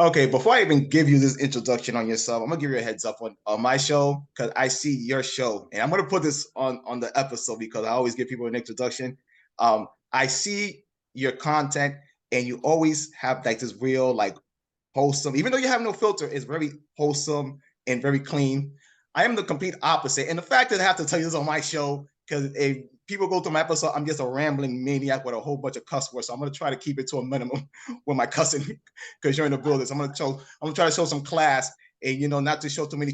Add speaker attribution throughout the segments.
Speaker 1: Okay, before I even give you this introduction on yourself, I'm gonna give you a heads up on my show because I see your show, and I'm gonna put this on the episode because I always give people an introduction. I see your content, and you always have like this real like wholesome, even though you have no filter, it's very wholesome and very clean. I am the complete opposite. And the fact that I have to tell you this on my show, because if people go through my episode, I'm just a rambling maniac with a whole bunch of cuss words. So I'm gonna try to keep it to a minimum with my cussing because you're in the building. So I'm gonna try to show some class and not to show too many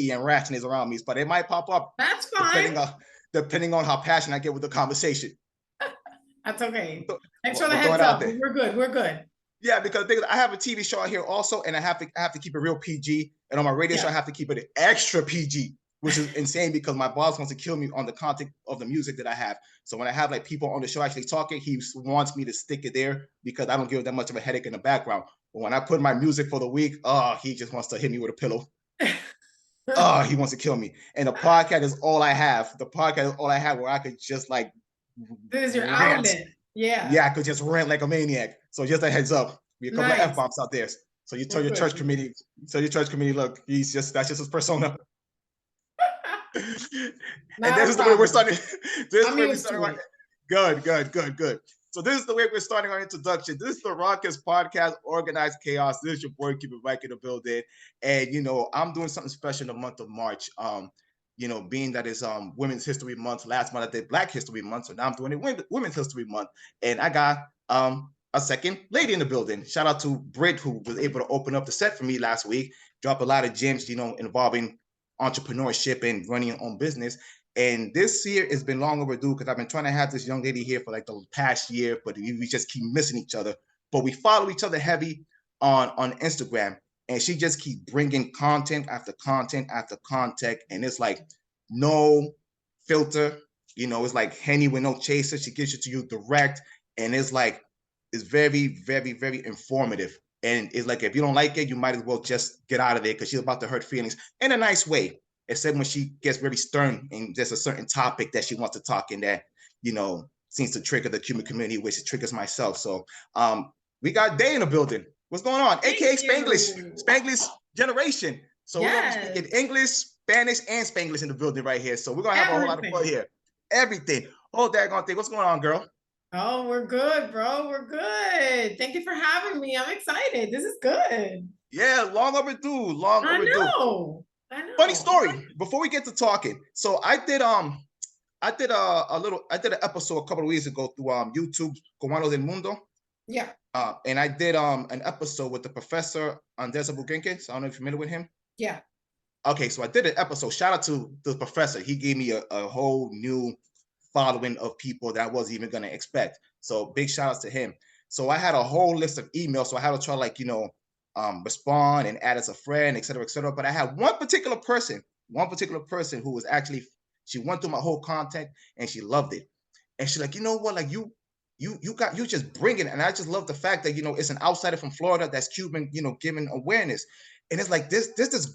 Speaker 1: and ratchetness around me. But it might pop up
Speaker 2: That's
Speaker 1: depending
Speaker 2: fine.
Speaker 1: on depending on how passionate I get with the conversation.
Speaker 2: That's okay. Thanks for the
Speaker 1: We'll throw
Speaker 2: heads
Speaker 1: it out
Speaker 2: up.
Speaker 1: there.
Speaker 2: We're good. We're good.
Speaker 1: Yeah, because I have a TV show out here also, and I have to keep it real PG. And on my radio show, I have to keep it extra PG, which is insane because my boss wants to kill me on the content of the music that I have. So when I have like people on the show actually talking, he wants me to stick it there because I don't give that much of a headache in the background. But when I put my music for the week, he just wants to hit me with a pillow. He wants to kill me. And the podcast is all I have. The podcast is all I have where I could just like
Speaker 2: This is your
Speaker 1: rant.
Speaker 2: outlet. Yeah.
Speaker 1: Yeah, I could just rant like a maniac. So just a heads up, be a couple of
Speaker 2: Nice.
Speaker 1: F-bombs out there. So you tell
Speaker 2: We're
Speaker 1: your church
Speaker 2: good.
Speaker 1: committee, look, that's just his persona. And this is the way we're starting. This is the way we're starting. Good. So this is the way we're starting our introduction. This is the Ruckus Podcast, Organized Chaos. This is your boy, Cuban, back in the building. And I'm doing something special in the month of March. Being that it's Women's History Month. Last month I did Black History Month, so now I'm doing it Women's History Month. And I got a second lady in the building. Shout out to Britt, who was able to open up the set for me last week. Drop a lot of gems, involving entrepreneurship and running your own business. And this year has been long overdue because I've been trying to have this young lady here for like the past year, but we just keep missing each other. But we follow each other heavy on Instagram, and she just keeps bringing content after content after content, and it's like no filter. It's like Henny with no chaser. She gives it to you direct, and it's very, very, very informative. And it's like, if you don't like it, you might as well just get out of there because she's about to hurt feelings in a nice way. Except when she gets very stern and there's a certain topic that she wants to talk in that, seems to trigger the Cuban community, which triggers myself. So we got Day in the building. What's going on? AKA Spanglish Generation. So we're going to be speaking English, Spanish, and Spanglish in the building right here. So we're going to have a whole lot of fun here. Everything. Oh, daggone thing. What's going on, girl?
Speaker 2: Oh, we're good, bro. We're good. Thank you for having me. I'm excited. This is good.
Speaker 1: Yeah, long overdue.
Speaker 2: I know.
Speaker 1: Funny story. Before we get to talking, so I did an episode a couple of weeks ago through YouTube, Cubano del Mundo.
Speaker 2: Yeah.
Speaker 1: And I did an episode with the professor Andres Bugenke. So I don't know if you're familiar with him.
Speaker 2: Yeah.
Speaker 1: Okay, so I did an episode. Shout out to the professor. He gave me a whole new following of people that I wasn't even going to expect. So big shout outs to him. So I had a whole list of emails. So I had to try respond and add as a friend, et cetera. But I had one particular person who was actually, she went through my whole content and she loved it. And she's like, you know what, like you just bring it. And I just love the fact that, it's an outsider from Florida that's Cuban, giving awareness. And it's like this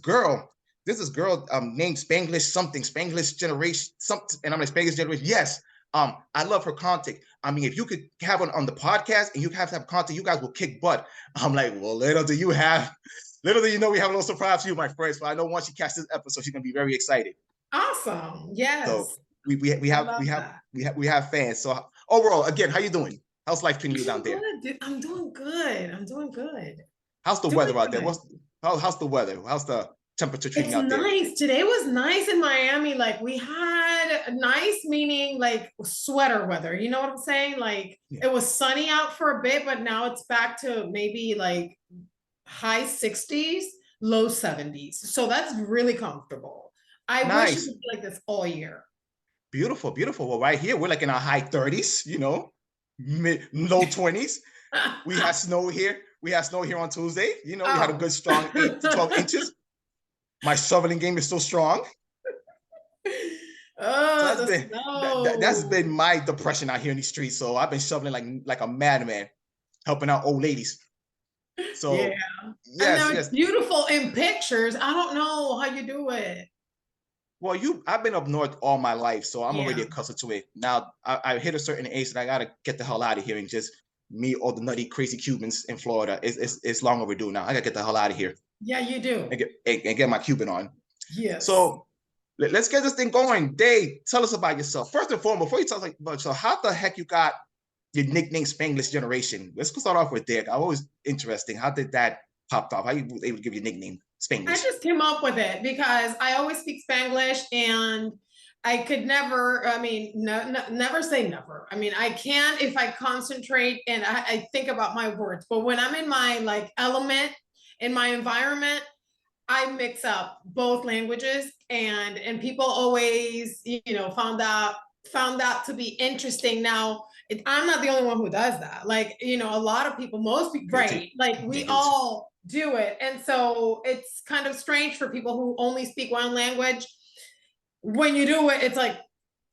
Speaker 1: girl named Spanglish Generation, something. And I'm like, Spanglish Generation. Yes. I love her content. I mean, if you could have her on the podcast and you have to have content, you guys will kick butt. I'm like, well, little do you know, we have a little surprise for you, my friends. But I know once she catches this episode, she's gonna be very excited.
Speaker 2: Awesome. Yes.
Speaker 1: So we have fans. So overall, again, how you doing? How's life treating you down there?
Speaker 2: I'm doing good.
Speaker 1: How's the weather out there? How's the weather? How's the temperature treating out there?
Speaker 2: It's nice. Today was nice in Miami. Like we had nice, meaning like sweater weather. You know what I'm saying? Like It was sunny out for a bit, but now it's back to maybe like high 60s, low 70s. So that's really comfortable. I wish it would be like this all year.
Speaker 1: Beautiful. Well, right here, we're like in our high 30s, low 20s. We had snow here. On Tuesday. We had a good strong 8 to 12 inches. My shoveling game is so strong. That's been my depression out here in the streets. So I've been shoveling like a madman, helping out old ladies. So
Speaker 2: yeah, yes. Beautiful in pictures. I don't know how you do it.
Speaker 1: Well, I've been up north all my life, so I'm already accustomed to it. Now I hit a certain age that I gotta get the hell out of here and just me or the nutty, crazy Cubans in Florida. It's long overdue now. I gotta get the hell out of here.
Speaker 2: Yeah, you do.
Speaker 1: And get my Cuban on.
Speaker 2: Yes.
Speaker 1: So let's get this thing going. Dave, tell us about yourself. First and foremost, before you tell us about yourself, how the heck you got your nickname Spanglish Generation? Let's start off with there. Always interesting. How did that pop off? How you able to give your nickname Spanglish?
Speaker 2: I just came up with it because I always speak Spanglish, and I could never, I mean, never say never. I mean, I can if I concentrate and I think about my words. But when I'm in my like element, in my environment, I mix up both languages, and people always, you know, found that to be interesting. Now, I'm not the only one who does that. Like, you know, a lot of people, most people, right? Like we all do it. And so it's kind of strange for people who only speak one language. When you do it, it's like,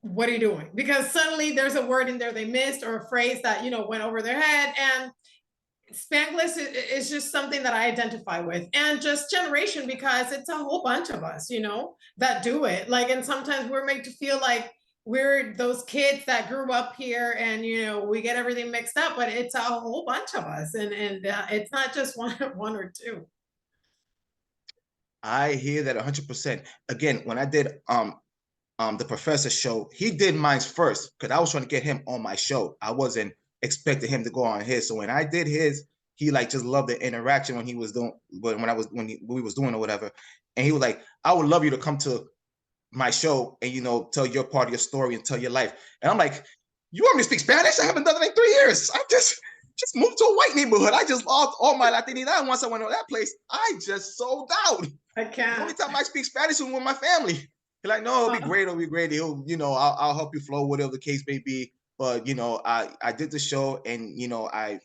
Speaker 2: what are you doing? Because suddenly there's a word in there they missed, or a phrase that, you know, went over their head. And Spanglish is just something that I identify with, and just generation, because it's a whole bunch of us, you know, that do it. Like, and sometimes we're made to feel like we're those kids that grew up here, and, you know, we get everything mixed up, but it's a whole bunch of us. And it's not just one or two.
Speaker 1: I hear that 100%. Again, when I did the professor show, he did mine first because I was trying to get him on my show. I wasn't expecting him to go on his. So when I did his, he like just loved the interaction when he was doing when we was doing or whatever. And he was like, I would love you to come to my show and, you know, tell your part of your story and tell your life. And I'm like, you want me to speak Spanish? I haven't done it in 3 years. I just moved to a white neighborhood. I just lost all my Latinidad. Once I went to that place, I just sold out.
Speaker 2: I can't.
Speaker 1: The only time I speak Spanish is with my family. He's like, no, it'll be great. It'll be great. He'll, you know, I'll help you flow, whatever the case may be. But, you know, I did the show, and, you know, I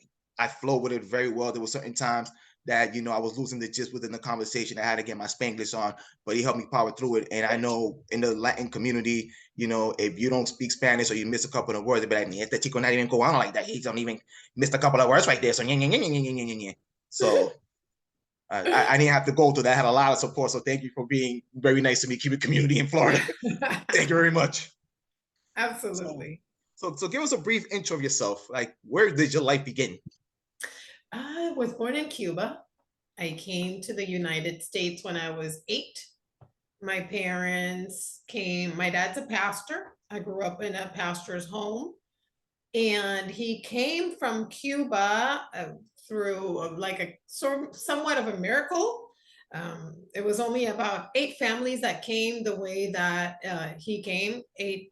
Speaker 1: flow with it very well. There were certain times that, you know, I was losing the gist within the conversation. I had to get my Spanglish on, but he helped me power through it. And I know in the Latin community, you know, if you don't speak Spanish or you miss a couple of words, they'll be like, este chico not even go on like that. He don't even missed a couple of words right there. So, so I didn't have to go through that. I had a lot of support. So thank you for being very nice to me, Cuban community in Florida. Thank you very much.
Speaker 2: Absolutely.
Speaker 1: So give us a brief intro of yourself. Like, where did your life begin?
Speaker 2: I was born in Cuba. I came to the United States when I was 8. My parents came, my dad's a pastor. I grew up in a pastor's home. And he came from Cuba through like a somewhat of a miracle. It was only about 8 families that came the way that he came, 8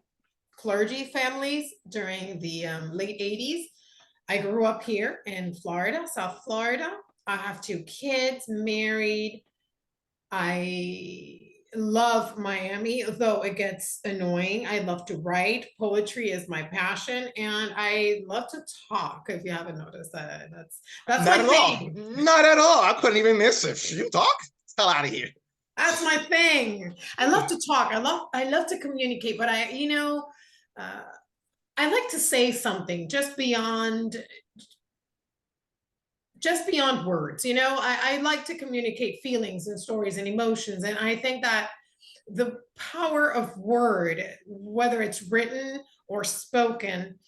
Speaker 2: clergy families during the late 80s. I grew up here in Florida, South Florida. I have 2 kids, married. I love Miami, though it gets annoying. I love to write. Poetry is my passion, and I love to talk. If you haven't noticed that, that's
Speaker 1: not
Speaker 2: my thing.
Speaker 1: Not at all. I couldn't even miss it. You talk? Hell out of here.
Speaker 2: That's my thing. I love to talk. I love to communicate, but I like to say something just beyond words. You know, I like to communicate feelings and stories and emotions. And I think that the power of word, whether it's written or spoken,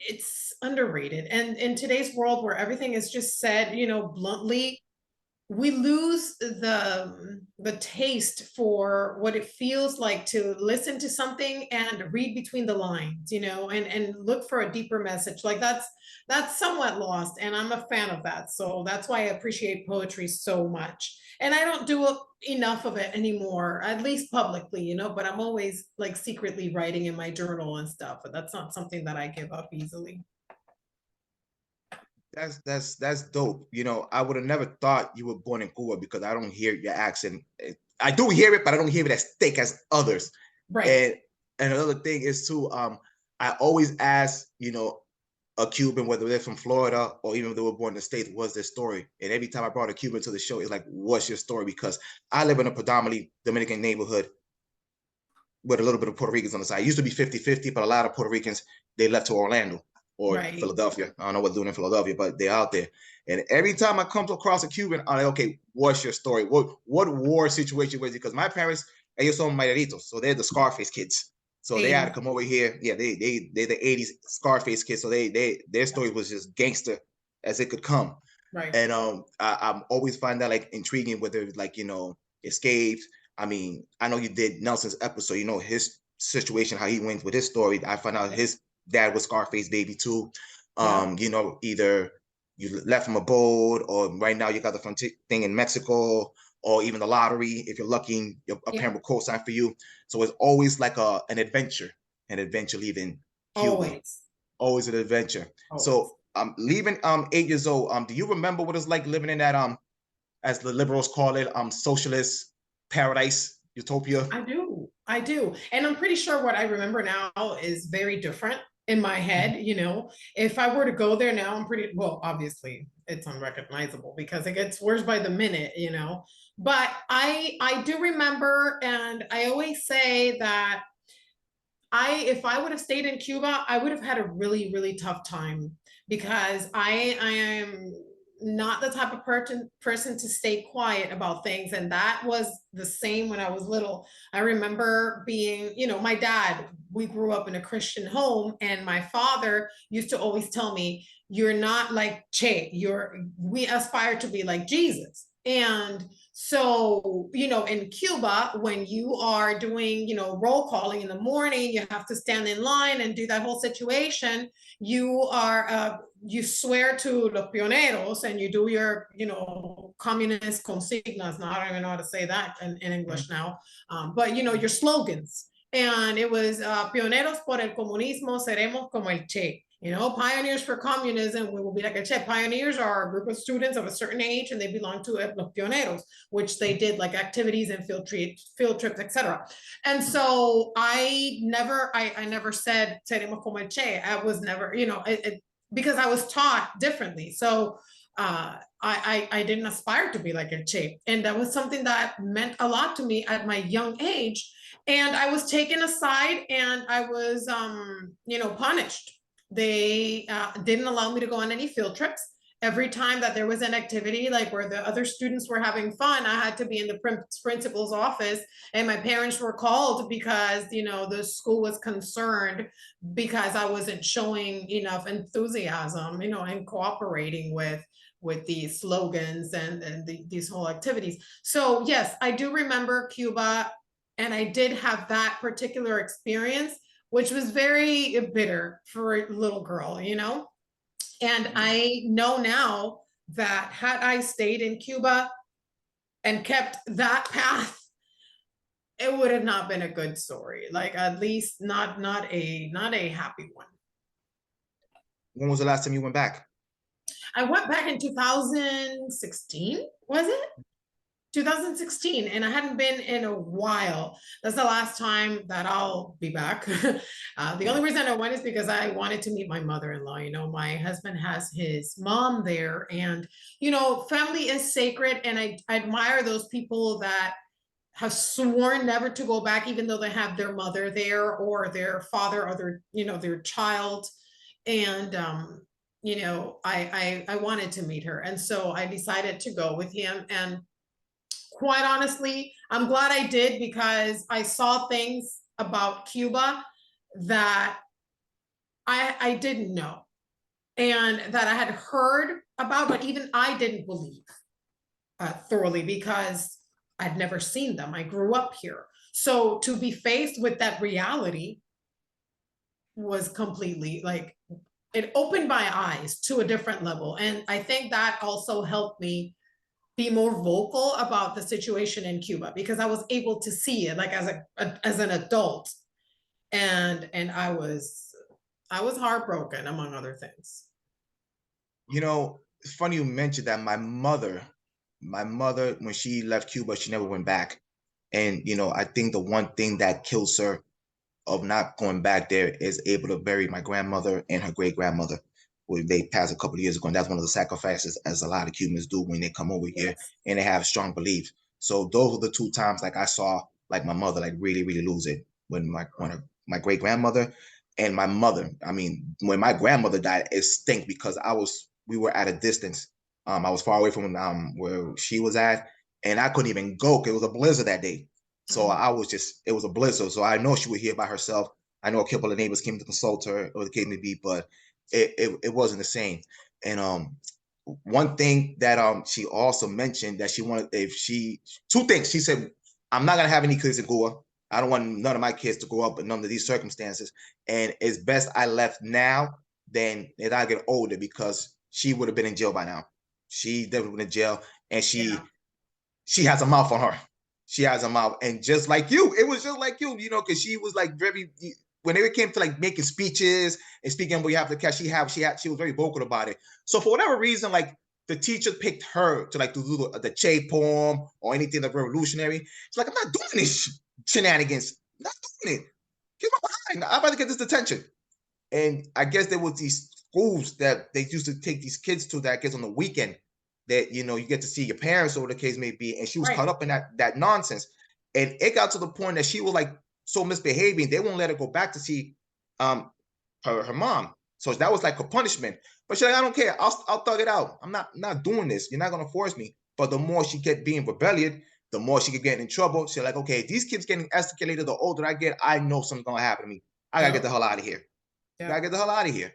Speaker 2: it's underrated. And in today's world where everything is just said, you know, bluntly, we lose the taste for what it feels like to listen to something and read between the lines, you know, and look for a deeper message. Like that's somewhat lost, and I'm a fan of that. So that's why I appreciate poetry so much. And I don't do enough of it anymore, at least publicly, you know, but I'm always like secretly writing in my journal and stuff, but that's not something that I give up easily.
Speaker 1: That's dope. You know, I would have never thought you were born in Cuba because I don't hear your accent. I do hear it, but I don't hear it as thick as others.
Speaker 2: Right.
Speaker 1: And another thing is too, I always ask, you know, a Cuban, whether they're from Florida or even if they were born in the States, what's their story? And every time I brought a Cuban to the show, it's like, what's your story? Because I live in a predominantly Dominican neighborhood with a little bit of Puerto Ricans on the side. It used to be 50-50, but a lot of Puerto Ricans, they left to Orlando or Philadelphia. I don't know what they're doing in Philadelphia, but they're out there. And every time I come across a Cuban, I'm like, okay, what's your story? What war situation was it? Because my parents, ellos son mayoreritos, so they're the Scarface kids. So they had to come over here. Yeah, they're the 80s Scarface kids. So their story was just gangster as it could come.
Speaker 2: Right.
Speaker 1: And I'm always find that like intriguing, whether like, you know, escapes. I mean, I know you did Nelson's episode, you know, his situation, how he went with his story. I found out his dad was Scarface baby too. You know, either you left from abode, or right now you got the fun thing in Mexico, or even the lottery. If you're lucky, a parent will co-sign for you. So it's always like an adventure leaving Cuba. Always an adventure. Always. So leaving 8 years old, do you remember what it's like living in that as the liberals call it, socialist paradise, utopia?
Speaker 2: I do. And I'm pretty sure what I remember now is very different in my head. You know, if I were to go there now, I'm pretty, well, obviously it's unrecognizable because it gets worse by the minute, you know, but I do remember, and I always say that if I would have stayed in Cuba, I would have had a really, really tough time, because I am not the type of person to stay quiet about things. And that was the same when I was little. I remember being, you know, my dad, we grew up in a Christian home, and my father used to always tell me, you're not like Che, we aspire to be like Jesus. And so, you know, in Cuba, when you are doing, you know, roll calling in the morning, you have to stand in line and do that whole situation. You are, you swear to los pioneros, and you do your, you know, communist consignas. Now, I don't even know how to say that in English now, but, you know, your slogans. And it was pioneros por el comunismo, seremos como el Che. You know, pioneers for communism, we will be like a Che. Pioneers are a group of students of a certain age, and they belong to los pioneros, which they did like activities and field trips, etc. And so I never said seremos como el Che. I was never, you know, because I was taught differently. So I didn't aspire to be like a Che. And that was something that meant a lot to me at my young age. And I was taken aside, and I was, you know, punished. They didn't allow me to go on any field trips. Every time that there was an activity, like where the other students were having fun, I had to be in the principal's office, and my parents were called because, you know, the school was concerned because I wasn't showing enough enthusiasm, you know, and cooperating with these slogans and these whole activities. So yes, I do remember Cuba, and I did have that particular experience, which was very bitter for a little girl, you know? And I know now that had I stayed in Cuba and kept that path, it would have not been a good story. Like, at least not a happy one.
Speaker 1: When was the last time you went back?
Speaker 2: I went back in 2016, was it? 2016, and I hadn't been in a while. That's the last time that I'll be back. The only reason I went is because I wanted to meet my mother-in-law. You know, my husband has his mom there, and, you know, family is sacred, and I admire those people that have sworn never to go back, even though they have their mother there, or their father, or their, you know, their child. And you know, I wanted to meet her, and so I decided to go with him. And quite honestly, I'm glad I did, because I saw things about Cuba that I didn't know, and that I had heard about, but even I didn't believe thoroughly, because I'd never seen them. I grew up here. So to be faced with that reality was completely, like, it opened my eyes to a different level. And I think that also helped me be more vocal about the situation in Cuba, because I was able to see it, like, as an adult. And I was heartbroken, among other things.
Speaker 1: You know, it's funny you mentioned that. My mother, when she left Cuba, she never went back. And, you know, I think the one thing that kills her of not going back there is able to bury my grandmother and her great grandmother. They passed a couple of years ago, and that's one of the sacrifices, as a lot of Cubans do when they come over here, and they have strong beliefs. So those are the two times, like, I saw, like, my mother, like, really, really lose it, when my great grandmother and my mother. I mean, when my grandmother died, it stank, because we were at a distance. I was far away from where she was at, and I couldn't even go because it was a blizzard that day. So I was just, it was a blizzard. So I know she was here by herself. I know a couple of neighbors came to consult her, or the case may be, but it wasn't the same. And one thing that she also mentioned that she wanted, two things. She said, I'm not gonna have any kids in Cuba. I don't want none of my kids to grow up in none of these circumstances. And it's best I left now than that I get older, because she would have been in jail by now. She definitely been in jail, and she has a mouth on her. She has a mouth, and just like you, it was just like you, because she was like very. When it came to like making speeches and speaking on behalf of the class, she was very vocal about it. So for whatever reason, like the teacher picked her to like do the Che poem or anything that's revolutionary. She's like, I'm not doing this shenanigans. I'm not doing it. Get my behind. I'd rather get this detention. And I guess there was these schools that they used to take these kids to, that I guess on the weekend, that you get to see your parents, or the case may be, and she was caught up in that nonsense. And it got to the point that she was like so misbehaving, they won't let her go back to see her mom. So that was like a punishment. But she's like, I don't care, I'll thug it out. I'm not doing this. You're not gonna force me. But the more she kept being rebellious, the more she could get in trouble. She's like, okay, these kids getting escalated, the older I get, I know something's gonna happen to me. I gotta get the hell out of here. Gotta get the hell out of here.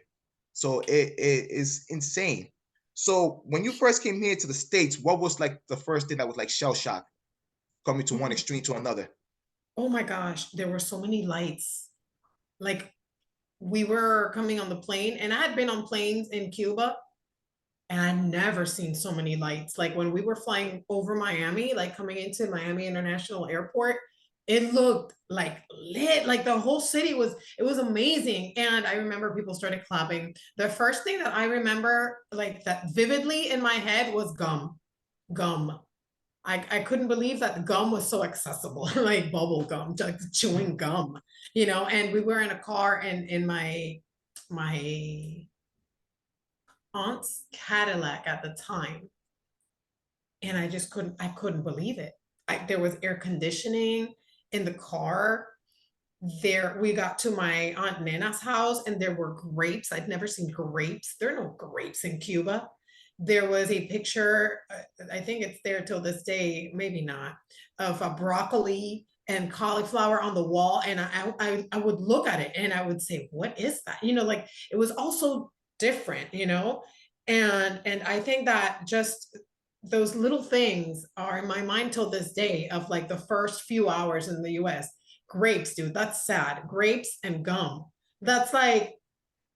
Speaker 1: So it is insane. So when you first came here to the States, what was like the first thing that was like shell shock, coming to one extreme to another?
Speaker 2: Oh my gosh, there were so many lights. Like, we were coming on the plane, and I had been on planes in Cuba, and I'd never seen so many lights. Like when we were flying over Miami, like coming into Miami International Airport, it looked like lit. Like the whole city it was amazing. And I remember people started clapping. The first thing that I remember like that vividly in my head was gum. Gum. I couldn't believe that the gum was so accessible, like bubble gum, like chewing gum, and we were in a car, and in my aunt's Cadillac at the time. And I couldn't believe it. There was air conditioning in the car. There, we got to my aunt Nana's house, and there were grapes. I'd never seen grapes. There are no grapes in Cuba. There was a picture, I think it's there till this day, maybe not, of a broccoli and cauliflower on the wall. And I would look at it and I would say, what is that? Like it was also different, and I think that just those little things are in my mind till this day, of like the first few hours in the US. Grapes, dude, that's sad. Grapes and gum. That's like,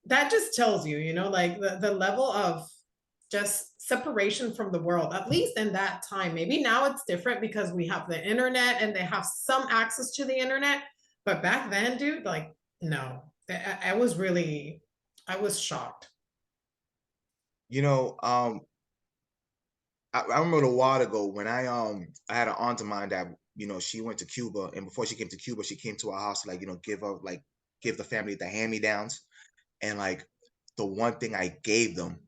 Speaker 2: that just tells you, like the level of just separation from the world, at least in that time. Maybe now it's different because we have the internet and they have some access to the internet. But back then, dude, like, no, I was shocked.
Speaker 1: I remember a while ago when I had an aunt of mine that she went to Cuba, and before she came to Cuba, she came to our house to, like, give the family the hand-me-downs. And like the one thing I gave them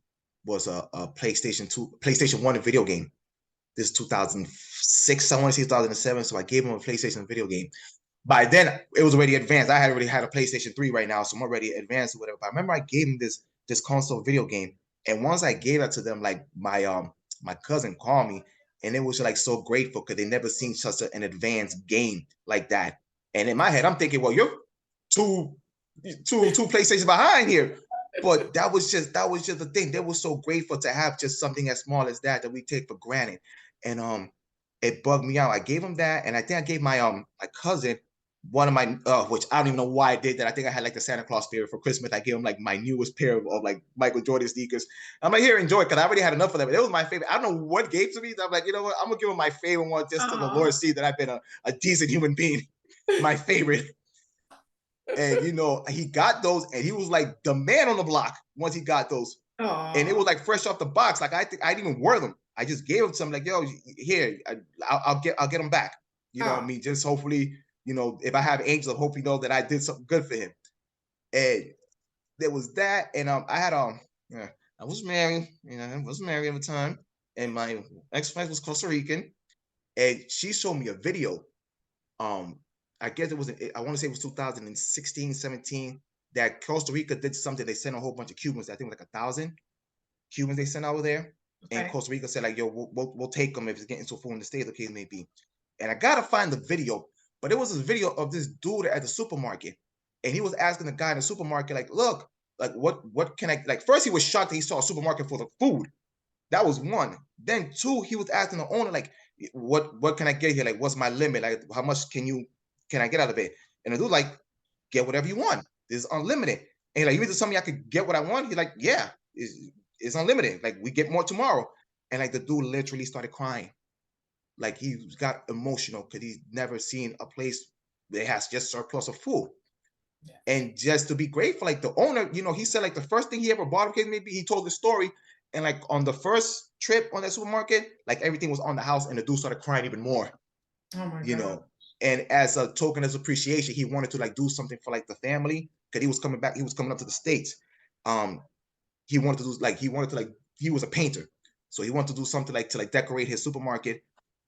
Speaker 1: was a PlayStation 1 video game. This 2006, I want to say 2007. So I gave them a PlayStation video game. By then it was already advanced. I had already had a PlayStation 3 right now, so I'm already advanced or whatever. But I remember I gave them this console video game, and once I gave that to them, like my cousin called me, and it was like so grateful because they never seen such an advanced game like that. And in my head, I'm thinking, well, you're two PlayStations behind here. But that was just the thing. They were so grateful to have just something as small as that we take for granted. And it bugged me out. I gave him that, and I think I gave my cousin one of my which I don't even know why I did that. I think I had like the Santa Claus spirit for Christmas. I gave him like my newest pair of like Michael Jordan sneakers. I'm like, here, enjoy it, because I already had enough of them. It was my favorite. I don't know what gave to me. I'm like, you know what? I'm gonna give him my favorite one just to the Lord see that I've been a decent human being. My favorite. And he got those, and he was like the man on the block once he got those.
Speaker 2: Aww.
Speaker 1: And it was like fresh off the box. Like I didn't even wear them. I just gave them to him, like, yo, here, I'll get them back. You know what I mean? Just hopefully, if I have angels, I hope he know that I did something good for him. And there was that, and I had I was married, I was married at the time, and my ex-wife was Costa Rican, and she showed me a video. I guess I want to say it was 2016, 17, that Costa Rica did something. They sent a whole bunch of Cubans. I think like 1,000 Cubans they sent over there. Okay. And Costa Rica said, like, yo, we'll take them if it's getting so full in the States, the case may be. And I got to find the video, but it was a video of this dude at the supermarket. And he was asking the guy in the supermarket, like, look, like what can I, like, first he was shocked that he saw a supermarket full of food. That was one. Then two, he was asking the owner, like, what can I get here? Like, what's my limit? Like, how much can I get out of it? And the dude like, get whatever you want. This is unlimited. And like, you mean to tell me I could get what I want? He's like, yeah, it's unlimited. Like, we get more tomorrow. And like the dude literally started crying. Like, he got emotional because he's never seen a place that has just surplus of food. Yeah. And just to be grateful, like the owner, he said like the first thing he ever bought him, maybe he told the story. And like on the first trip on that supermarket, like everything was on the house and the dude started crying even more.
Speaker 2: Oh my God.
Speaker 1: And as a token of appreciation, he wanted to like do something for like the family because he was coming up to the States. He wanted to do he was a painter. So he wanted to do something like to decorate his supermarket.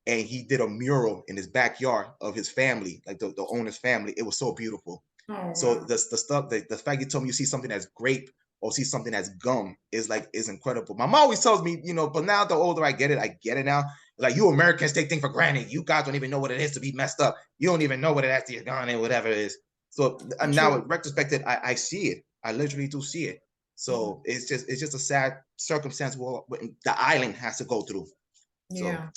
Speaker 1: And he did a mural in his backyard of his family, like the owner's family. It was so beautiful. Oh, so wow. The fact you told me you see something that's grape or see something that's gum is incredible. My mom always tells me, but now the older I get it now. Like, you Americans take things for granted. You guys don't even know what it is to be messed up. You don't even know what it is to get gone and whatever it is. So now in retrospect, I see it. I literally do see it. So it's just a sad circumstance what the island has to go through.
Speaker 2: Yeah.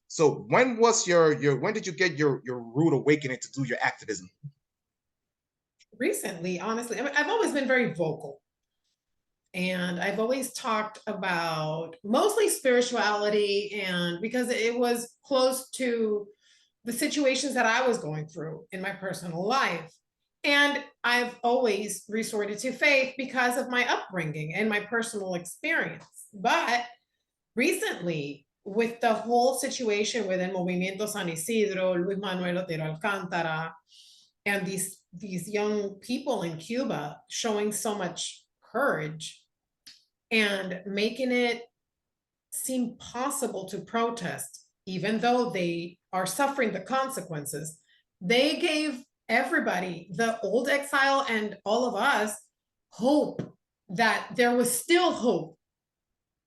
Speaker 1: So when did you get your rude awakening to do your activism?
Speaker 2: Recently, honestly, I've always been very vocal. And I've always talked about mostly spirituality, and because it was close to the situations that I was going through in my personal life. And I've always resorted to faith because of my upbringing and my personal experience. But recently, with the whole situation within Movimiento San Isidro, Luis Manuel Otero Alcántara, and these young people in Cuba showing so much courage and making it seem possible to protest, even though they are suffering the consequences, they gave everybody, the old exile and all of us, hope that there was still hope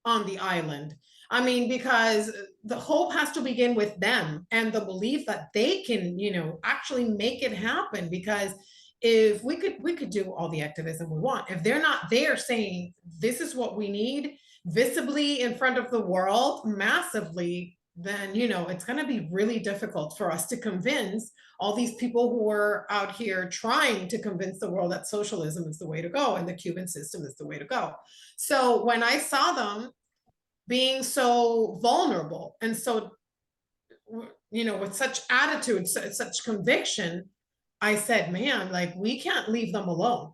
Speaker 2: on the island. I mean, because the hope has to begin with them and the belief that they can, actually make it happen. Because if we could do all the activism we want, if they're not there saying this is what we need visibly in front of the world massively, then it's going to be really difficult for us to convince all these people who are out here trying to convince the world that socialism is the way to go and the Cuban system is the way to go. So when I saw them being so vulnerable and so, with such attitude, such conviction, I said, man, like, we can't leave them alone.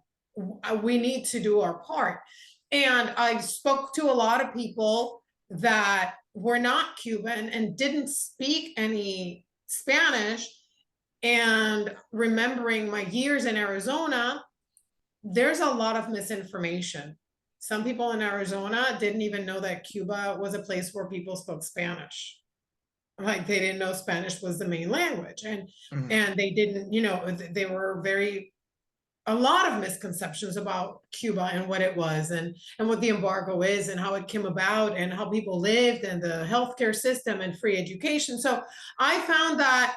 Speaker 2: We need to do our part. And I spoke to a lot of people that were not Cuban and didn't speak any Spanish. And remembering my years in Arizona, there's a lot of misinformation. Some people in Arizona didn't even know that Cuba was a place where people spoke Spanish. Like, they didn't know Spanish was the main language. And they didn't, they were a lot of misconceptions about Cuba and what it was and what the embargo is and how it came about and how people lived and the healthcare system and free education. So I found that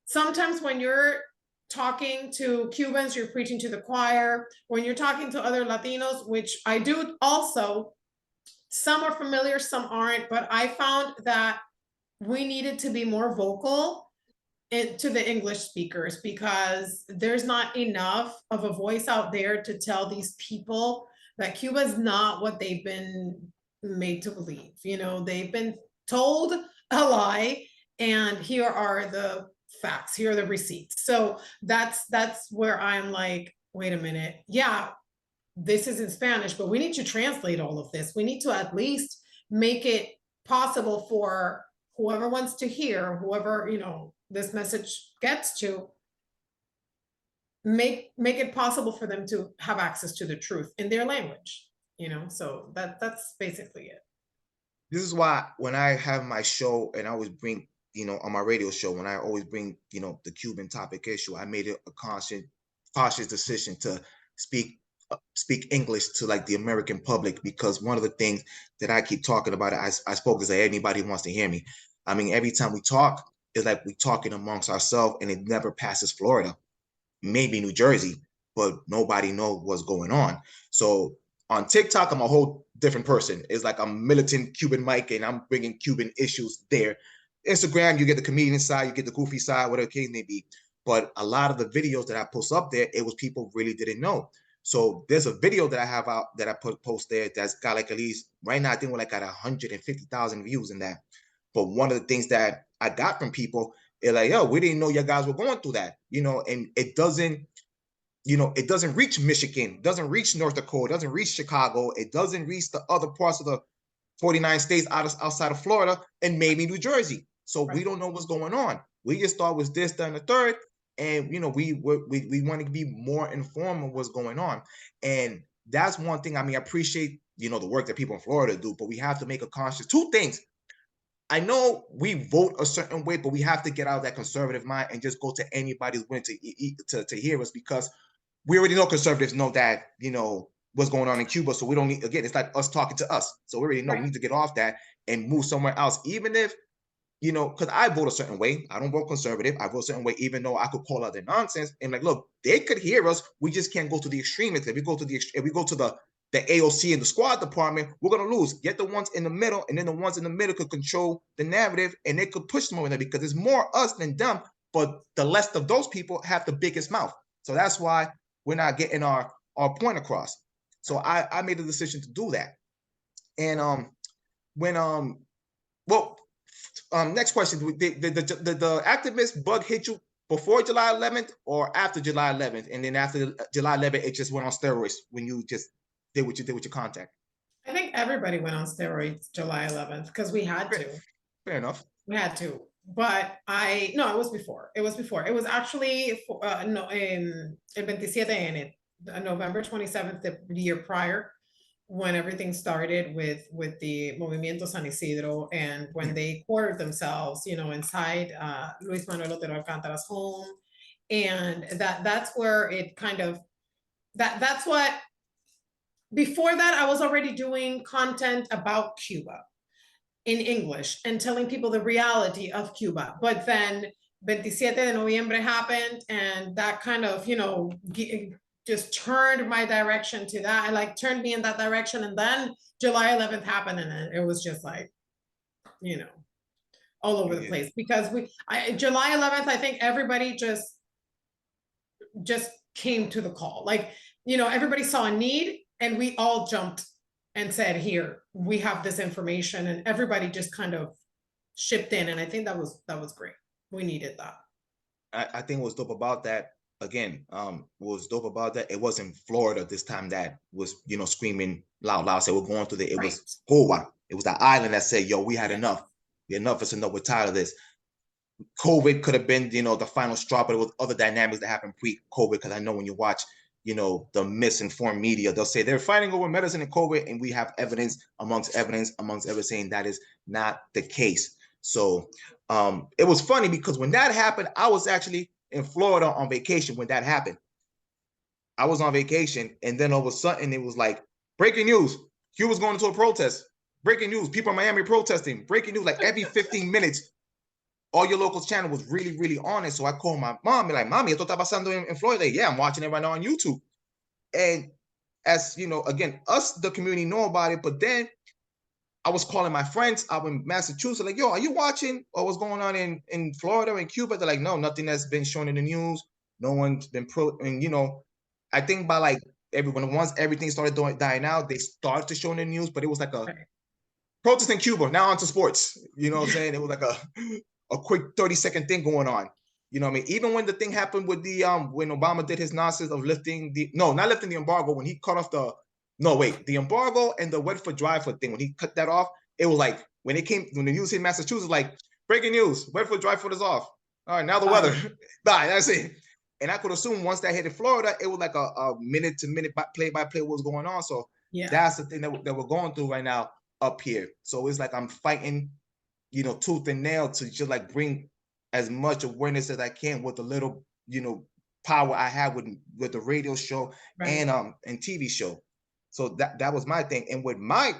Speaker 2: sometimes when you're talking to Cubans, you're preaching to the choir. When you're talking to other Latinos, which I do also, some are familiar, some aren't, but I found that we needed to be more vocal to the English speakers, because there's not enough of a voice out there to tell these people that Cuba is not what they've been made to believe. They've been told a lie, and here are the facts, here are the receipts. So that's where I'm like, wait a minute, yeah, this is in Spanish, but we need to translate all of this. We need to at least make it possible for whoever wants to hear, whoever this message gets to, make it possible for them to have access to the truth in their language. So that's basically it.
Speaker 1: This is why when I have my show and I always bring, on my radio show, when I always bring, the Cuban topic issue, I made it a conscious decision to speak English to like the American public, because one of the things that I keep talking about, I spoke to anybody who wants to hear me. I mean, every time we talk, it's like we talking amongst ourselves, and it never passes Florida, maybe New Jersey, but nobody knows what's going on. So on TikTok, I'm a whole different person. It's like I'm militant Cuban Mike, and I'm bringing Cuban issues there. Instagram, you get the comedian side, you get the goofy side, whatever the case may be. But a lot of the videos that I post up there, it was people really didn't know. So there's a video that I have out that I post there that's got like at least right now I think we're like at 150,000 views in that. But one of the things that I got from people is like, yo, we didn't know you guys were going through that, and it doesn't, it doesn't reach Michigan, doesn't reach North Dakota, doesn't reach Chicago, it doesn't reach the other parts of the 49 states outside of Florida and maybe New Jersey. So we don't know what's going on. We just thought it was this, that, and the third. And, we want to be more informed of what's going on. And that's one thing. I mean, I appreciate, the work that people in Florida do, but we have to make a conscious two things. I know we vote a certain way, but we have to get out of that conservative mind and just go to anybody who's willing to hear us, because we already know conservatives know that, what's going on in Cuba. So we don't need, again, it's like us talking to us. So we already know we need to get off that and move somewhere else. Even if, because I vote a certain way. I don't vote conservative. I vote a certain way, even though I could call out their nonsense. And like, look, they could hear us. We just can't go to the extremists. If we go to the AOC and the squad department, we're going to lose. Get the ones in the middle, and then the ones in the middle could control the narrative, and they could push them over there, because it's more us than them. But the less of those people have the biggest mouth. So that's why we're not getting our point across. So I made a decision to do that. And next question: did the activist bug hit you before July 11th or after July 11th? And then after July 11th, it just went on steroids when you just did what you did with your contact?
Speaker 2: I think everybody went on steroids July 11th because we had to.
Speaker 1: Fair enough.
Speaker 2: We had to. But no, it was before. It was actually no, in El 27, November 27th, the year prior, when everything started with the Movimiento San Isidro, and when they quartered themselves, inside Luis Manuel Otero Alcántara's home. And that's where it kind of, that's what, before that, I was already doing content about Cuba in English and telling people the reality of Cuba. But then 27 de noviembre happened, and that kind of, just turned my direction to that. Like turned me in that direction. And then July 11th happened, and it was just like, all over the place, because July 11th, I think everybody just came to the call. Like, everybody saw a need, and we all jumped and said, here, we have this information, and everybody just kind of shipped in. And I think that was great. We needed that.
Speaker 1: I think what's dope about that, again, it wasn't Florida this time that was, screaming loud, say we're going through it was Cuba. It was the island that said, yo, we had enough. Enough is enough. We're tired of this. COVID could have been, the final straw, but it was other dynamics that happened pre-COVID. Because I know when you watch, the misinformed media, they'll say they're fighting over medicine and COVID, and we have evidence amongst evidence saying that is not the case. So it was funny, because when that happened, I was actually in Florida on vacation when that happened. I was on vacation, and then all of a sudden it was like, breaking news, Cuba's going into a protest. Breaking news, people in Miami protesting. Breaking news, like every 15 minutes, all your local channel was really, really on it. So I called my mom, like, Mommy, esto está pasando in Florida. Yeah, I'm watching it right now on YouTube. And as again, us, the community, know about it. But then I was calling my friends out in Massachusetts, like, yo, are you watching what's going on in Florida and Cuba? They're like, no, nothing that's been shown in the news. No one's been and I think by like once everything started dying out, they started to show in the news, but it was like a protest in Cuba. Now onto sports. You know what I'm saying? It was like a quick 30-second thing going on. You know what I mean? Even when the thing happened with the when Obama did his nonsense of not lifting the embargo, when he cut off the embargo and the wet foot dry foot thing, when he cut that off, it was like when the news hit Massachusetts, like, breaking news, wet foot dry foot is off. All right, now the weather. That's it. And I could assume once that hit in Florida, it was like a minute to minute play by play what was going on. So that's the thing that we're going through right now up here. So it's like I'm fighting, tooth and nail to just like bring as much awareness as I can with the little, power I have with the radio show and TV show. So that was my thing. And with my,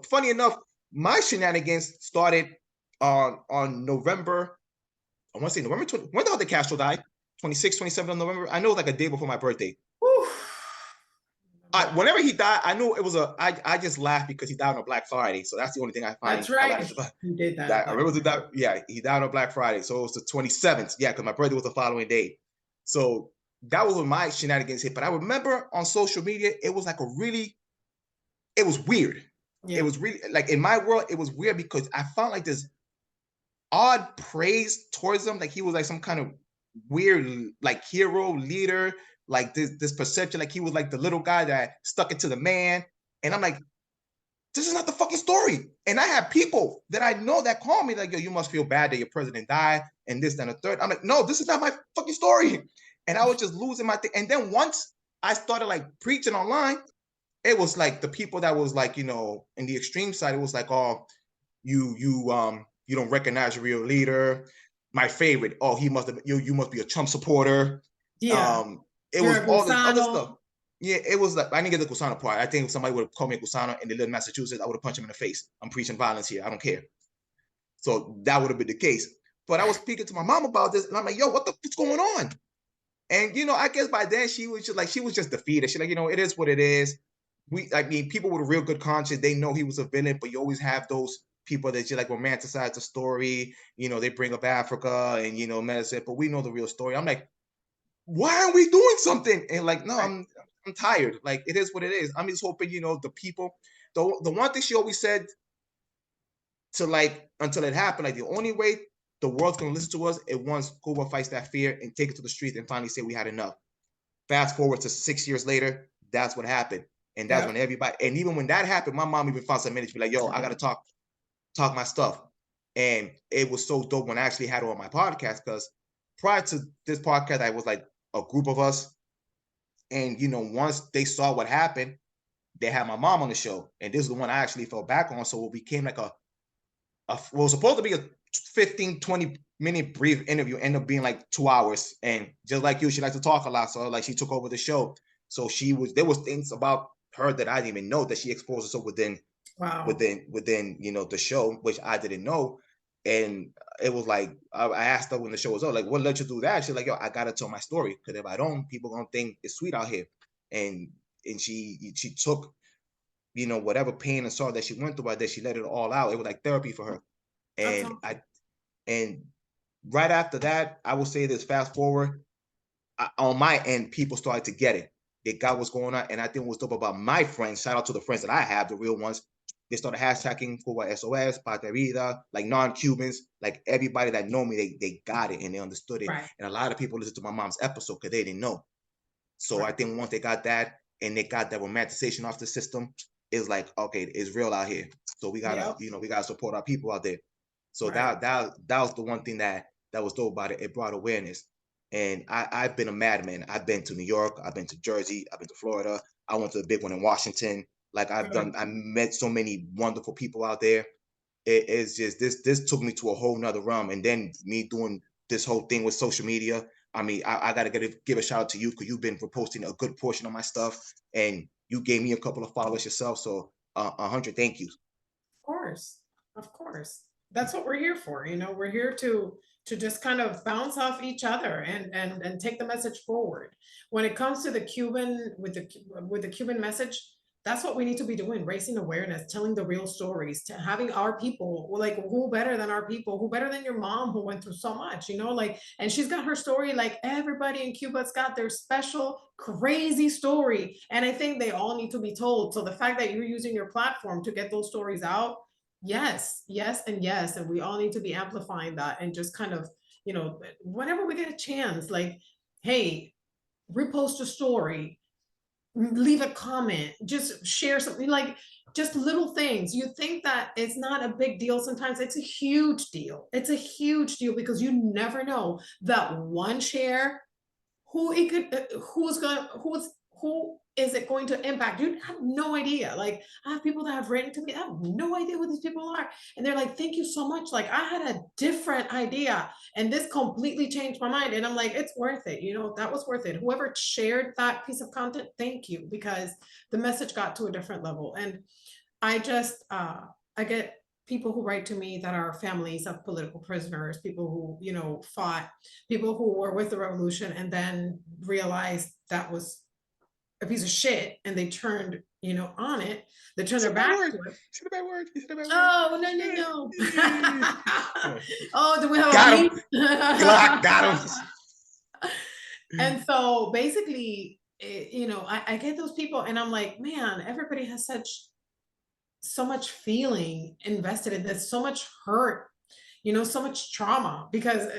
Speaker 1: funny enough, my shenanigans started on November, I want to say November 20. When did the Castro die? 26, 27 of November. I know it was like a day before my birthday. Whenever he died, I knew it was I just laughed because he died on a Black Friday. So that's the only thing I find hilarious about.
Speaker 2: He did that.
Speaker 1: I remember that. Yeah, he died on Black Friday. So it was the 27th. Yeah, because my birthday was the following day. So that was when my shenanigans hit. But I remember on social media, it was like it was weird. Yeah. It was really like in my world, it was weird because I found like this odd praise towards him. Like he was like some kind of weird like hero leader, like this perception, like he was like the little guy that stuck it to the man. And I'm like, this is not the fucking story. And I have people that I know that call me like, yo, you must feel bad that your president died and this, and a third. I'm like, no, this is not my fucking story. And I was just losing my thing. And then once I started like preaching online, it was like the people that was like, you know, in the extreme side, it was like, oh, you don't recognize your real leader. My favorite, oh, he must have you must be a Trump supporter. Yeah. It was all this other stuff. Yeah, it was like I didn't get the Gusano part. I think if somebody would have called me a Gusano and they live in Massachusetts, I would have punched him in the face. I'm preaching violence here. I don't care. So that would have been the case. But I was speaking to my mom about this, and I'm like, yo, what's going on? And you know, I guess by then she was just defeated. She's like, you know, it is what it is. I mean, people with a real good conscience, they know he was a villain, but you always have those people that just like romanticize the story. You know, they bring up Africa and you know medicine, but we know the real story. I'm like, why aren't we doing something? And like, no, I'm tired. Like, it is what it is. I'm just hoping, you know, the people. The one thing she always said to like until it happened, like the only way the world's gonna listen to us is once Cuba fights that fear and take it to the streets and finally say we had enough. Fast forward to 6 years later, that's what happened. And that's when everybody, and even when that happened, my mom even found some minutes to be like, yo, I gotta talk my stuff. And it was so dope when I actually had her on my podcast, because prior to this podcast, I was like a group of us. And you know, once they saw what happened, they had my mom on the show. And this is the one I actually fell back on. So it became like it was supposed to be a 15, 20-minute brief interview, ended up being like 2 hours. And just like you, she likes to talk a lot. So like she took over the show. So there was things about her that I didn't even know that she exposed herself within you know the show, which I didn't know. And it was like I asked her when the show was over, like, what let you do that? She's like, yo, I gotta tell my story, because if I don't, people gonna think it's sweet out here. And she took, you know, whatever pain and sorrow that she went through, that she let it all out. It was like therapy for her. And and right after that, I will say this, fast forward, on my end, people started to get it. They got what's going on. And I think what's dope about my friends, shout out to the friends that I have, the real ones, they started hashtagging Cuba SOS, Patria Vida, like non-Cubans, like everybody that know me, they got it and they understood it. Right. And a lot of people listened to my mom's episode because they didn't know. So I think once they got that and they got that romanticization off the system, it's like, okay, it's real out here. So we gotta, you know, we gotta support our people out there. So that was the one thing that was dope about it. It brought awareness. And I've been a madman. I've been to New York, I've been to Jersey, I've been to Florida. I went to the big one in Washington. Like I met so many wonderful people out there. It's just this took me to a whole nother realm. And then me doing this whole thing with social media. I mean, I gotta give a shout out to you, because you've been reposting a good portion of my stuff, and you gave me a couple of followers yourself. So 100 thank yous.
Speaker 2: Of course. That's what we're here for. You know, we're here to just kind of bounce off each other and take the message forward. When it comes to the Cuban, with the Cuban message, that's what we need to be doing, raising awareness, telling the real stories, to having our people, like, who better than our people, who better than your mom, who went through so much, you know, like, and she's got her story, like everybody in Cuba's got their special crazy story. And I think they all need to be told. So the fact that you're using your platform to get those stories out, yes, and yes. And we all need to be amplifying that, and just kind of, you know, whenever we get a chance, like, hey, repost a story, leave a comment, just share something, like just little things. You think that it's not a big deal, sometimes it's a huge deal. It's a huge deal, because you never know that one share, who it could, who is it going to impact? You have no idea. Like, I have people that have written to me, I have no idea who these people are, and they're like, thank you so much, like I had a different idea and this completely changed my mind. And I'm like, it's worth it, you know, that was worth it. Whoever shared that piece of content, thank you, because the message got to a different level. And I just I get people who write to me that are families of political prisoners, people who, you know, fought, people who were with the revolution and then realized that was a piece of shit and they turned, you know, on it, they turned their back to it.
Speaker 1: Said a bad word. You said a bad word.
Speaker 2: Oh, no. Oh, do we have
Speaker 1: got
Speaker 2: a
Speaker 1: him? Got him.
Speaker 2: And so basically, you know, I get those people and I'm like, man, everybody has so much feeling invested in this, so much hurt, you know, so much trauma, because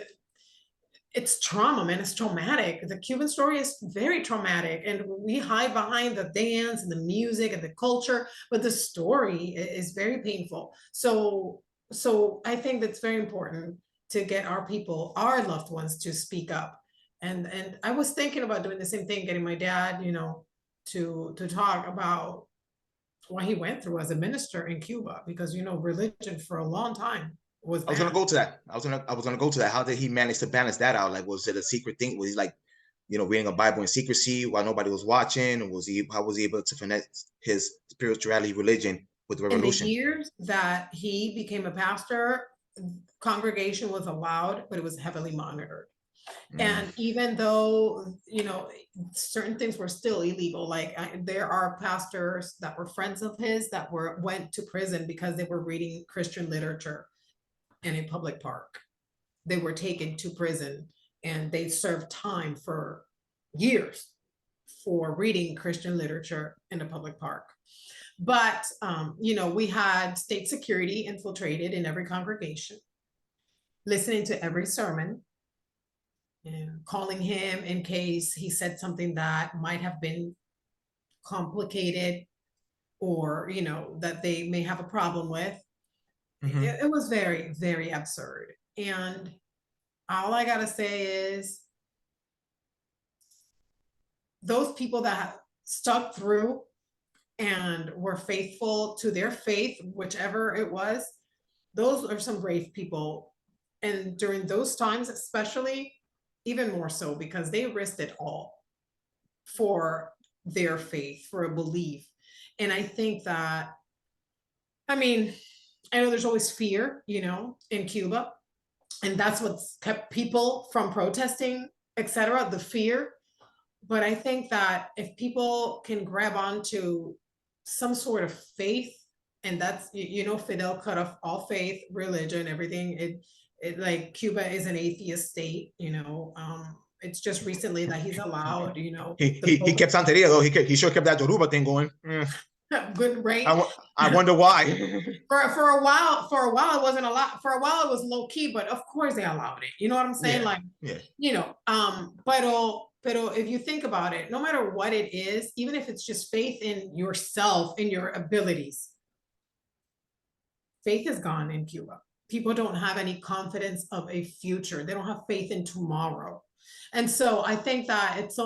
Speaker 2: it's trauma, man. It's traumatic. The Cuban story is very traumatic, and we hide behind the dance and the music and the culture, but the story is very painful. So I think that's very important to get our people, our loved ones, to speak up. And I was thinking about doing the same thing, getting my dad, you know, to talk about what he went through as a minister in Cuba, because, you know, religion for a long time was
Speaker 1: I was gonna go to that. I was gonna go to that. How did he manage to balance that out? Like, was it a secret thing? Was he like, you know, reading a Bible in secrecy while nobody was watching? How was he able to finesse his spirituality, religion with the revolution?
Speaker 2: In the years that he became a pastor, congregation was allowed, but it was heavily monitored. And even though, you know, certain things were still illegal, like there are pastors that were friends of his that went to prison because they were reading Christian literature in a public park. They were taken to prison and they served time for years for reading Christian literature in a public park. But, you know, we had state security infiltrated in every congregation, listening to every sermon, and calling him in case he said something that might have been complicated, or, you know, that they may have a problem with. It was very, very absurd. And all I gotta say is, those people that stuck through and were faithful to their faith, whichever it was, those are some brave people. And during those times, especially, even more so, because they risked it all for their faith, for a belief. And I think that, I mean, I know there's always fear, you know, in Cuba, and that's what's kept people from protesting, etc., the fear. But I think that if people can grab onto some sort of faith, and that's, you know, Fidel cut off all faith, religion, everything. It like, Cuba is an atheist state, you know. It's just recently that he's allowed, you know.
Speaker 1: He kept Santeria though. He sure kept that Yoruba thing going.
Speaker 2: Good, right?
Speaker 1: I wonder why.
Speaker 2: for a while it wasn't a lot. For a while it was low key, but of course they allowed it. You know what I'm saying? You know, but if you think about it, no matter what it is, even if it's just faith in yourself, in your abilities, faith is gone in Cuba. People don't have any confidence of a future. They don't have faith in tomorrow. And so I think that it's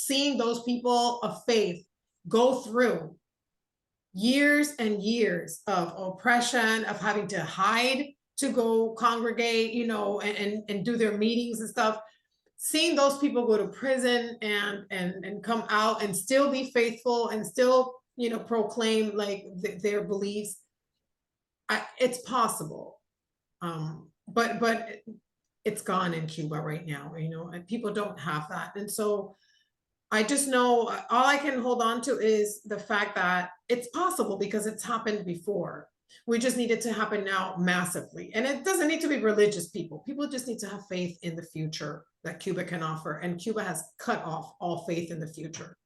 Speaker 2: seeing those people of faith go through years and years of oppression, of having to hide to go congregate, you know, and do their meetings and stuff. Seeing those people go to prison and come out and still be faithful and still, you know, proclaim like their beliefs. It's possible, but it's gone in Cuba right now, you know, and people don't have that. And so I just know all I can hold on to is the fact that it's possible because it's happened before. We just need it to happen now massively. And it doesn't need to be religious people. People just need to have faith in the future that Cuba can offer. And Cuba has cut off all faith in the future,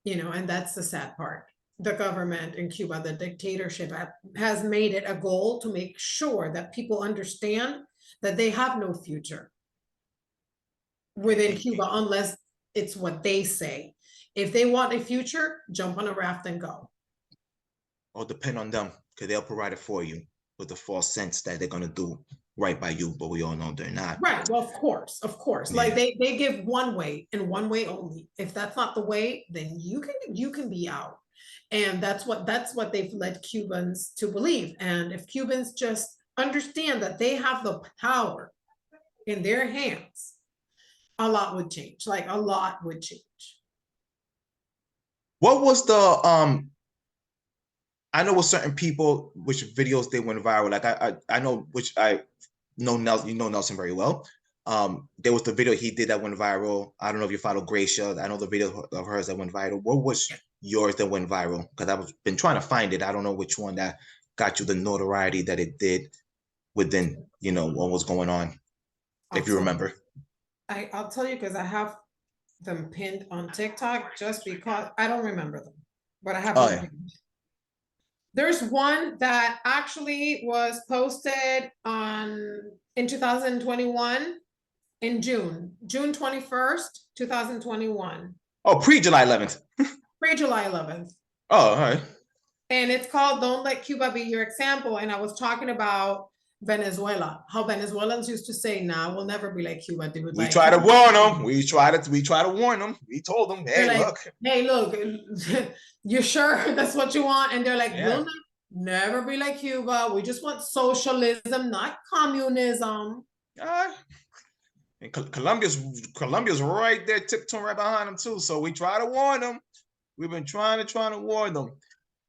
Speaker 2: you know, and that's the sad part. The government in Cuba, the dictatorship, has made it a goal to make sure that people understand that they have no future within Cuba unless it's what they say. If they want a future, jump on a raft and go.
Speaker 1: Or depend on them, because they'll provide it for you with the false sense that they're gonna do right by you, but we all know they're not.
Speaker 2: Right. Well, of course. Yeah. Like they give one way and one way only. If that's not the way, then you can be out. And that's what they've led Cubans to believe. And if Cubans just understand that they have the power in their hands, a lot would change. Like a lot would change.
Speaker 1: What was the I know with certain people which videos they went viral. Like I know which I know Nelson, you know Nelson very well. There was the video he did that went viral. I don't know if you follow Gracia. I know the video of hers that went viral. What was yours that went viral? Because I've been trying to find it. I don't know which one that got you the notoriety that it did within, what was going on, if you remember.
Speaker 2: I'll tell you, because I have them pinned on TikTok just because I don't remember them, but I have them pinned. There's one that actually was posted in 2021 in June 21st, 2021.
Speaker 1: Oh, pre-July 11th.
Speaker 2: Pre-July 11th.
Speaker 1: Oh, all right.
Speaker 2: And it's called Don't Let Cuba Be Your Example. And I was talking about Venezuela, how Venezuelans used to say, nah, we'll never be like Cuba, dude.
Speaker 1: We try to warn them. We try to warn them. We told them, hey, look,
Speaker 2: you sure that's what you want? And they're like, we'll never be like Cuba. We just want socialism, not communism.
Speaker 1: And Colombia's right there, tiptoeing right behind them too. So we try to warn them. We've been trying to warn them.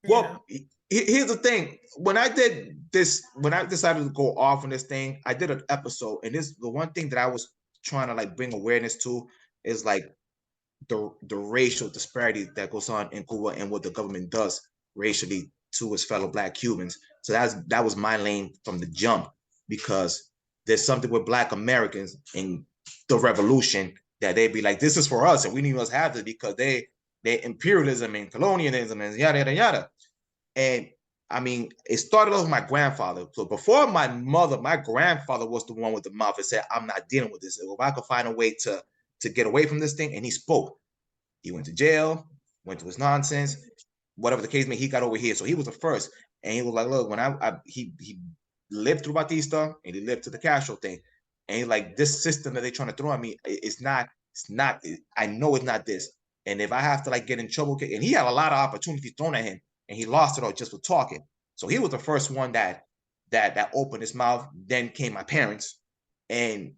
Speaker 1: Well, here's the thing. When I did this, when I decided to go off on this thing, I did an episode, and the one thing that I was trying to bring awareness to is the racial disparity that goes on in Cuba and what the government does racially to its fellow Black Cubans. So that was my lane from the jump, because there's something with Black Americans in the revolution that they'd be like, this is for us, and we need us to have this because they imperialism and colonialism and yada yada yada. And I mean, it started off with my grandfather. So before my mother, my grandfather was the one with the mouth that said, I'm not dealing with this. If I could find a way to get away from this thing, and he spoke. He went to jail, went to his nonsense, whatever the case may, he got over here. So he was the first. And he was like, look, when he lived through Batista and he lived to the Castro thing. And he's like, this system that they're trying to throw at me, it's not, I know it's not this. And if I have to get in trouble, and he had a lot of opportunities thrown at him, and he lost it all just for talking. So he was the first one that opened his mouth. Then came my parents. And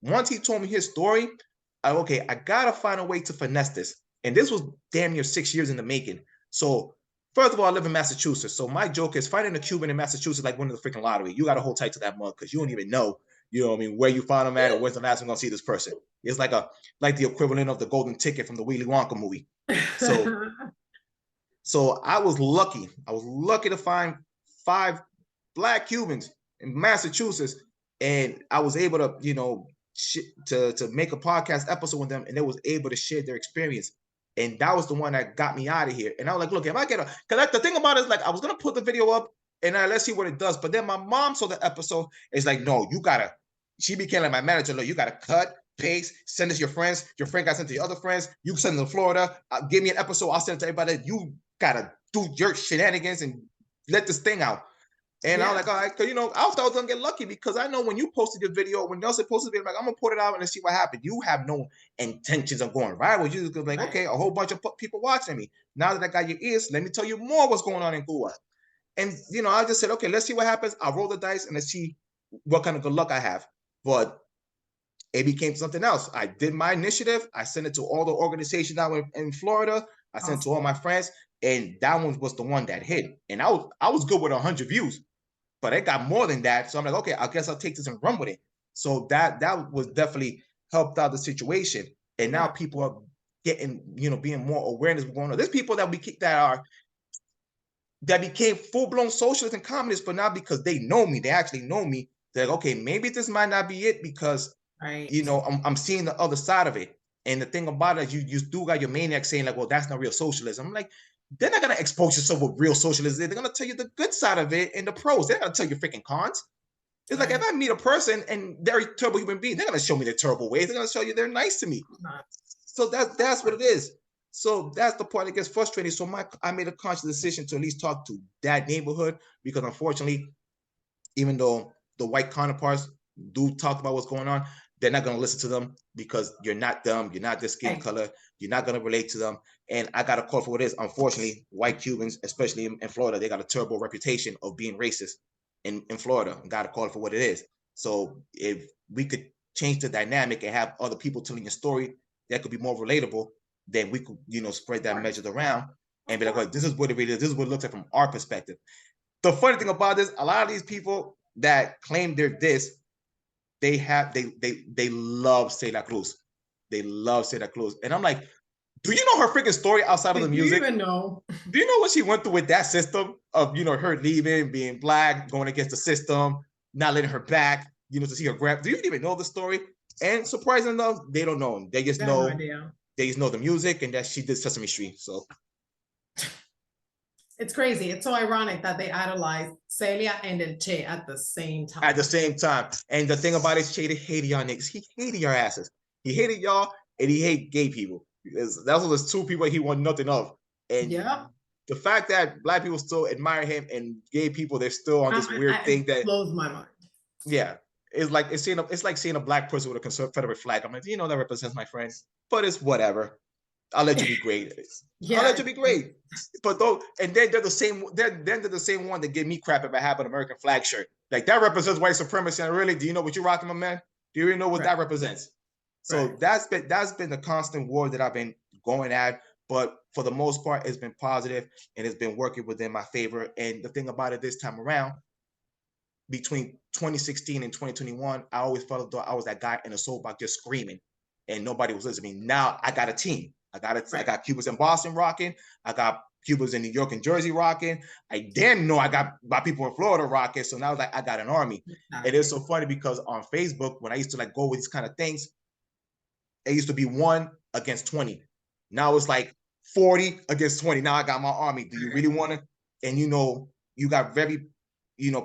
Speaker 1: once he told me his story, I gotta find a way to finesse this. And this was damn near 6 years in the making. So first of all, I live in Massachusetts. So my joke is finding a Cuban in Massachusetts like winning the freaking lottery. You gotta hold tight to that mug because you don't even know, where you found him at or when's the last time you're gonna see this person. It's like the equivalent of the golden ticket from the Willy Wonka movie. So I was lucky. I was lucky to find 5 Black Cubans in Massachusetts, and I was able to, to make a podcast episode with them, and they was able to share their experience. And that was the one that got me out of here. And I was like, look, if I get because the thing about it is I was gonna put the video up and let's see what it does. But then my mom saw the episode. It's like, no, you gotta. She became like my manager. Look, you gotta cut, paste, send it to your friends. Your friend got sent to your other friends. You send it to Florida. Give me an episode. I'll send it to everybody. You gotta do your shenanigans and let this thing out. And I was like, all right, because I thought I was gonna get lucky, because I know when you posted your video, when Nelson posted the video, I'm gonna put it out and see what happened. You have no intentions of going viral. You just like, okay, a whole bunch of people watching me. Now that I got your ears, let me tell you more what's going on in Cuba. And I just said, okay, let's see what happens. I'll roll the dice and let's see what kind of good luck I have. But it became something else. I did my initiative. I sent it to all the organizations out in Florida. I sent it to all my friends, and that one was the one that hit. And I was good with 100 views, but it got more than that. So I'm like, okay, I guess I'll take this and run with it. So that was definitely helped out the situation. And now people are getting, being more awareness of what's going on. There's people that became full-blown socialists and communists, but not because they know me. They actually know me. They're like, okay, maybe this might not be it, because I'm seeing the other side of it. And the thing about it is you do got your maniacs saying like, well, that's not real socialism. I'm like, they're not going to expose yourself with real socialism. They're going to tell you the good side of it and the pros. They're not going to tell you freaking cons. It's like, if I meet a person and they're a terrible human being, they're going to show me their terrible ways. They're going to show you they're nice to me. So that's what it is. So that's the part that gets frustrating. So I made a conscious decision to at least talk to that neighborhood, because unfortunately, even though the white counterparts do talk about what's going on, they're not going to listen to them, because you're not them. You're not their skin color. You're not going to relate to them. And I got a call for what it is. Unfortunately, white Cubans, especially in Florida, they got a terrible reputation of being racist in Florida. Got a call for what it is. So if we could change the dynamic and have other people telling a story that could be more relatable, then we could, spread that message around and be like, well, this is what it really is. This is what it looks like from our perspective. The funny thing about this, a lot of these people that claim they're this, they love Santa Cruz. They love Santa Cruz. And I'm like, do you know her freaking story outside of the music?
Speaker 2: Do you even know?
Speaker 1: Do you know what she went through with that system of, her leaving, being black, going against the system, not letting her back, to see her grab? Do you even know the story? And surprisingly enough, they don't know. They just know, they just know the music and that she did Sesame Street. So
Speaker 2: it's crazy. It's so ironic that they idolize Celia and El Che at the same time.
Speaker 1: At the same time. And the thing about it, Che hated y'all niggas. He hated your asses. He hated y'all and he hated gay people. That's what there's two people he wanted nothing of. And the fact that black people still admire him and gay people, they're still on this weird thing that
Speaker 2: blows my mind.
Speaker 1: Yeah. It's like seeing a black person with a Confederate flag. I'm like, that represents my friends. But it's whatever. I'll let you be great. I'll let you be great. But though, and then they're the same one that give me crap if I have an American flag shirt. Like that represents white supremacy. And really, do you know what you're rocking, my man? Do you really know what that represents? So that's been the constant war that I've been going at. But for the most part, it's been positive and it's been working within my favor. And the thing about it this time around, between 2016 and 2021, I always felt like I was that guy in a soapbox just screaming and nobody was listening. Now I got a team. I got Cubans in Boston rocking. I got Cubans in New York and Jersey rocking. I damn know I got my people in Florida rocking. So now I got an army. And it's so funny because on Facebook, when I used to go with these kind of things, it used to be 1 against 20. Now it's like 40 against 20. Now I got my army. Do you really want to? And you got very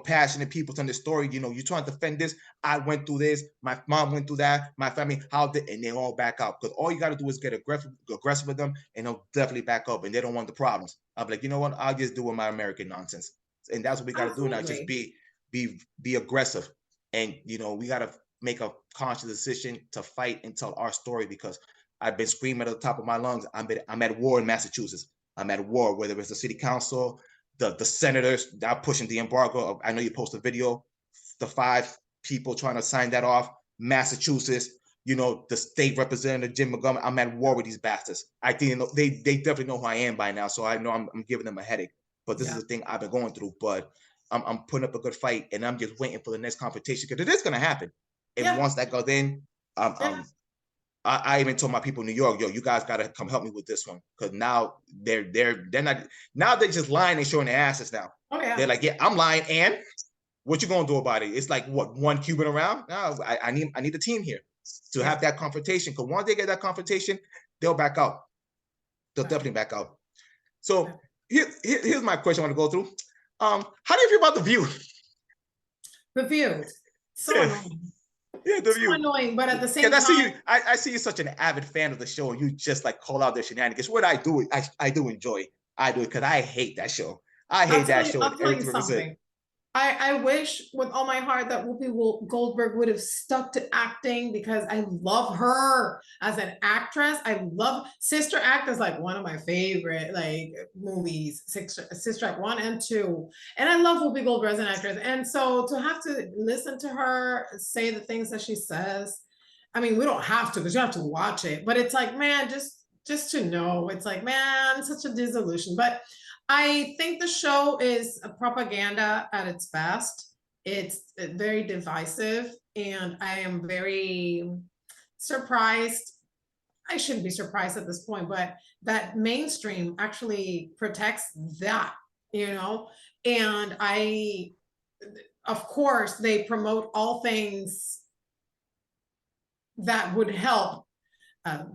Speaker 1: passionate people telling the story. You're trying to defend this. I went through this. My mom went through that. My family, and they all back up. Because all you got to do is get aggressive with them, and they'll definitely back up. And they don't want the problems. I'm like, you know what? I'll just do with my American nonsense. And that's what we got to do now. Just be aggressive. And we got to make a conscious decision to fight and tell our story, because I've been screaming at the top of my lungs. I'm at war in Massachusetts. I'm at war, whether it's the city council, the senators that are pushing the embargo. I know you posted a video, the 5 people trying to sign that off. Massachusetts, the state representative Jim Montgomery. I'm at war with these bastards. I think they definitely know who I am by now, so I know I'm giving them a headache. But this is the thing I've been going through. But I'm putting up a good fight, and I'm just waiting for the next confrontation, because it is going to happen. And once that goes in, I even told my people in New York, you guys got to come help me with this one, because now they're not, now they're just lying and showing their asses now. They're like, I'm lying, and what you gonna do about it? It's like, what, 1 Cuban around? No, I need a team here to have that confrontation, because once they get that confrontation, they'll back out. They'll definitely back out. So here's my question I want to go through. How do you feel about The View?
Speaker 2: The View. So annoying.
Speaker 1: Yeah, The View.
Speaker 2: So annoying, but at the same time,
Speaker 1: I see you such an avid fan of the show, and you just call out their shenanigans. What I do, I do enjoy. I do it because I hate that show. I hate that show.
Speaker 2: I'll tell you something. I wish with all my heart that Whoopi Goldberg would have stuck to acting, because I love her as an actress. I love Sister Act is one of my favorite movies, Sister Act 1 and 2. And I love Whoopi Goldberg as an actress. And so to have to listen to her say the things that she says, I mean, we don't have to, because you have to watch it. But it's man, just to know, it's man, such a disillusion. But I think the show is a propaganda at its best. It's very divisive, and I am very surprised. I shouldn't be surprised at this point, but that mainstream actually protects that, and of course, they promote all things that would help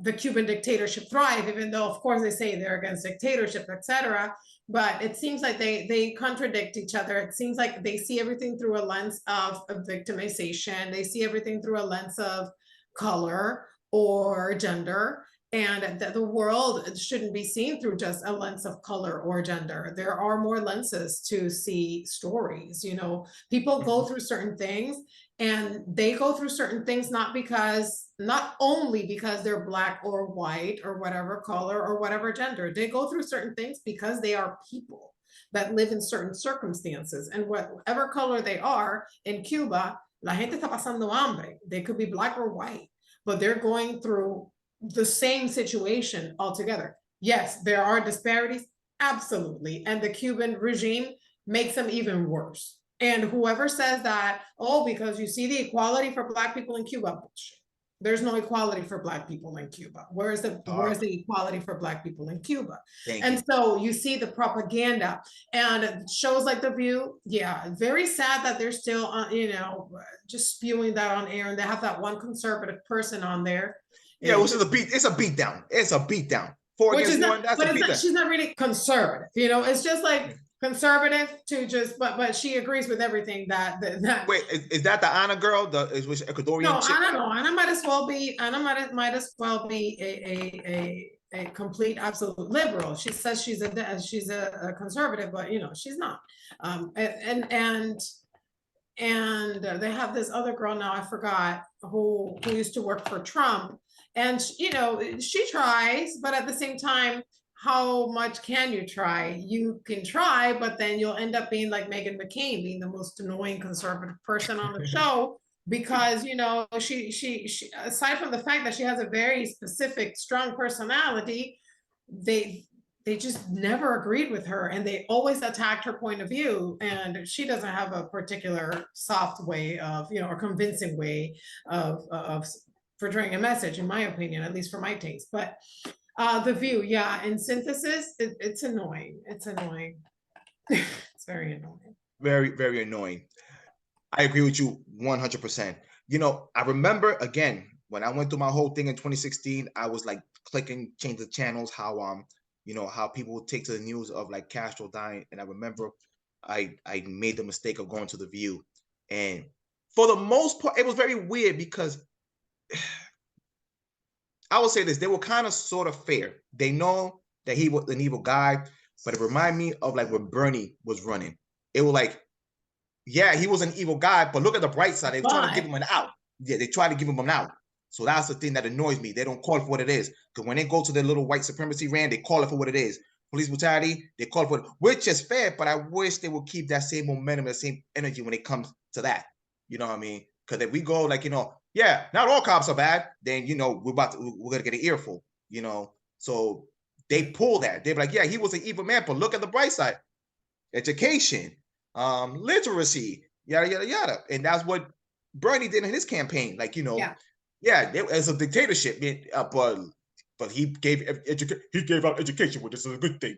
Speaker 2: the Cuban dictatorship thrive, even though, of course, they say they're against dictatorship, etc. But it seems like they contradict each other. It seems like they see everything through a lens of victimization. They see everything through a lens of color or gender, and that the world shouldn't be seen through just a lens of color or gender. There are more lenses to see stories. People go through certain things, and they go through certain things not only because they're Black or white or whatever color or whatever gender. They go through certain things because they are people that live in certain circumstances, and whatever color they are. In Cuba, la gente está pasando hambre. They could be Black or white, but they're going through the same situation altogether. Yes, there are disparities, absolutely, and the Cuban regime makes them even worse. And whoever says that, oh, because you see the equality for Black people in Cuba, bullshit. There's no equality for Black people in Cuba. Where's the equality for Black people in Cuba? And so you see the propaganda and shows like The View. Yeah, very sad that they're still you know, just spewing that on air, and they have that one conservative person on there.
Speaker 1: Yeah, which is a beat. It's a beat down. It's a beat down.
Speaker 2: She's not really conservative. You know, it's just like conservative to just, but she agrees with everything that.
Speaker 1: Wait, is that the Anna girl? Is which Ecuadorian?
Speaker 2: No, Anna. No, Anna might as well be. Anna might as well be a complete absolute liberal. She says she's a conservative, but you know she's not. And they have this other girl now, I forgot, who used to work for Trump, and you know she tries, but at the same time, how much can you try? You can try, but then you'll end up being like Meghan McCain, being the most annoying conservative person on the show, because you know she aside from the fact that she has a very specific strong personality, they just never agreed with her, and they always attacked her point of view, and she doesn't have a particular soft way of, you know, or convincing way of portraying a message, in my opinion, at least for my taste. But The View, yeah, in synthesis, it's annoying. It's annoying. It's very annoying.
Speaker 1: Very, very annoying. I agree with you 100%. You know, I remember, again, when I went through my whole thing in 2016, I was like clicking, change the channels, how you know, how people would take to the news of like Castro dying. And I remember I made the mistake of going to The View. And for the most part, it was very weird because I will say this, they were kind of sort of fair. They know that he was an evil guy, but it reminded me of like when Bernie was running. It was like, yeah, he was an evil guy, but look at the bright side. They were trying to give him an out. Yeah, they try to give him an out. So that's the thing that annoys me. They don't call it for what it is. Because when they go to their little white supremacy rant, they call it for what it is. Police brutality, they call it for it, which is fair, but I wish they would keep that same momentum, the same energy when it comes to that. You know what I mean? Because if we go like, you know, yeah, not all cops are bad, then, you know, we're going to get an earful, you know? So they pull that. They're like, yeah, he was an evil man, but look at the bright side. Education, literacy, yada, yada, yada. And that's what Bernie did in his campaign. Like, you know, yeah, it was a dictatorship, but he gave out education, which is a good thing.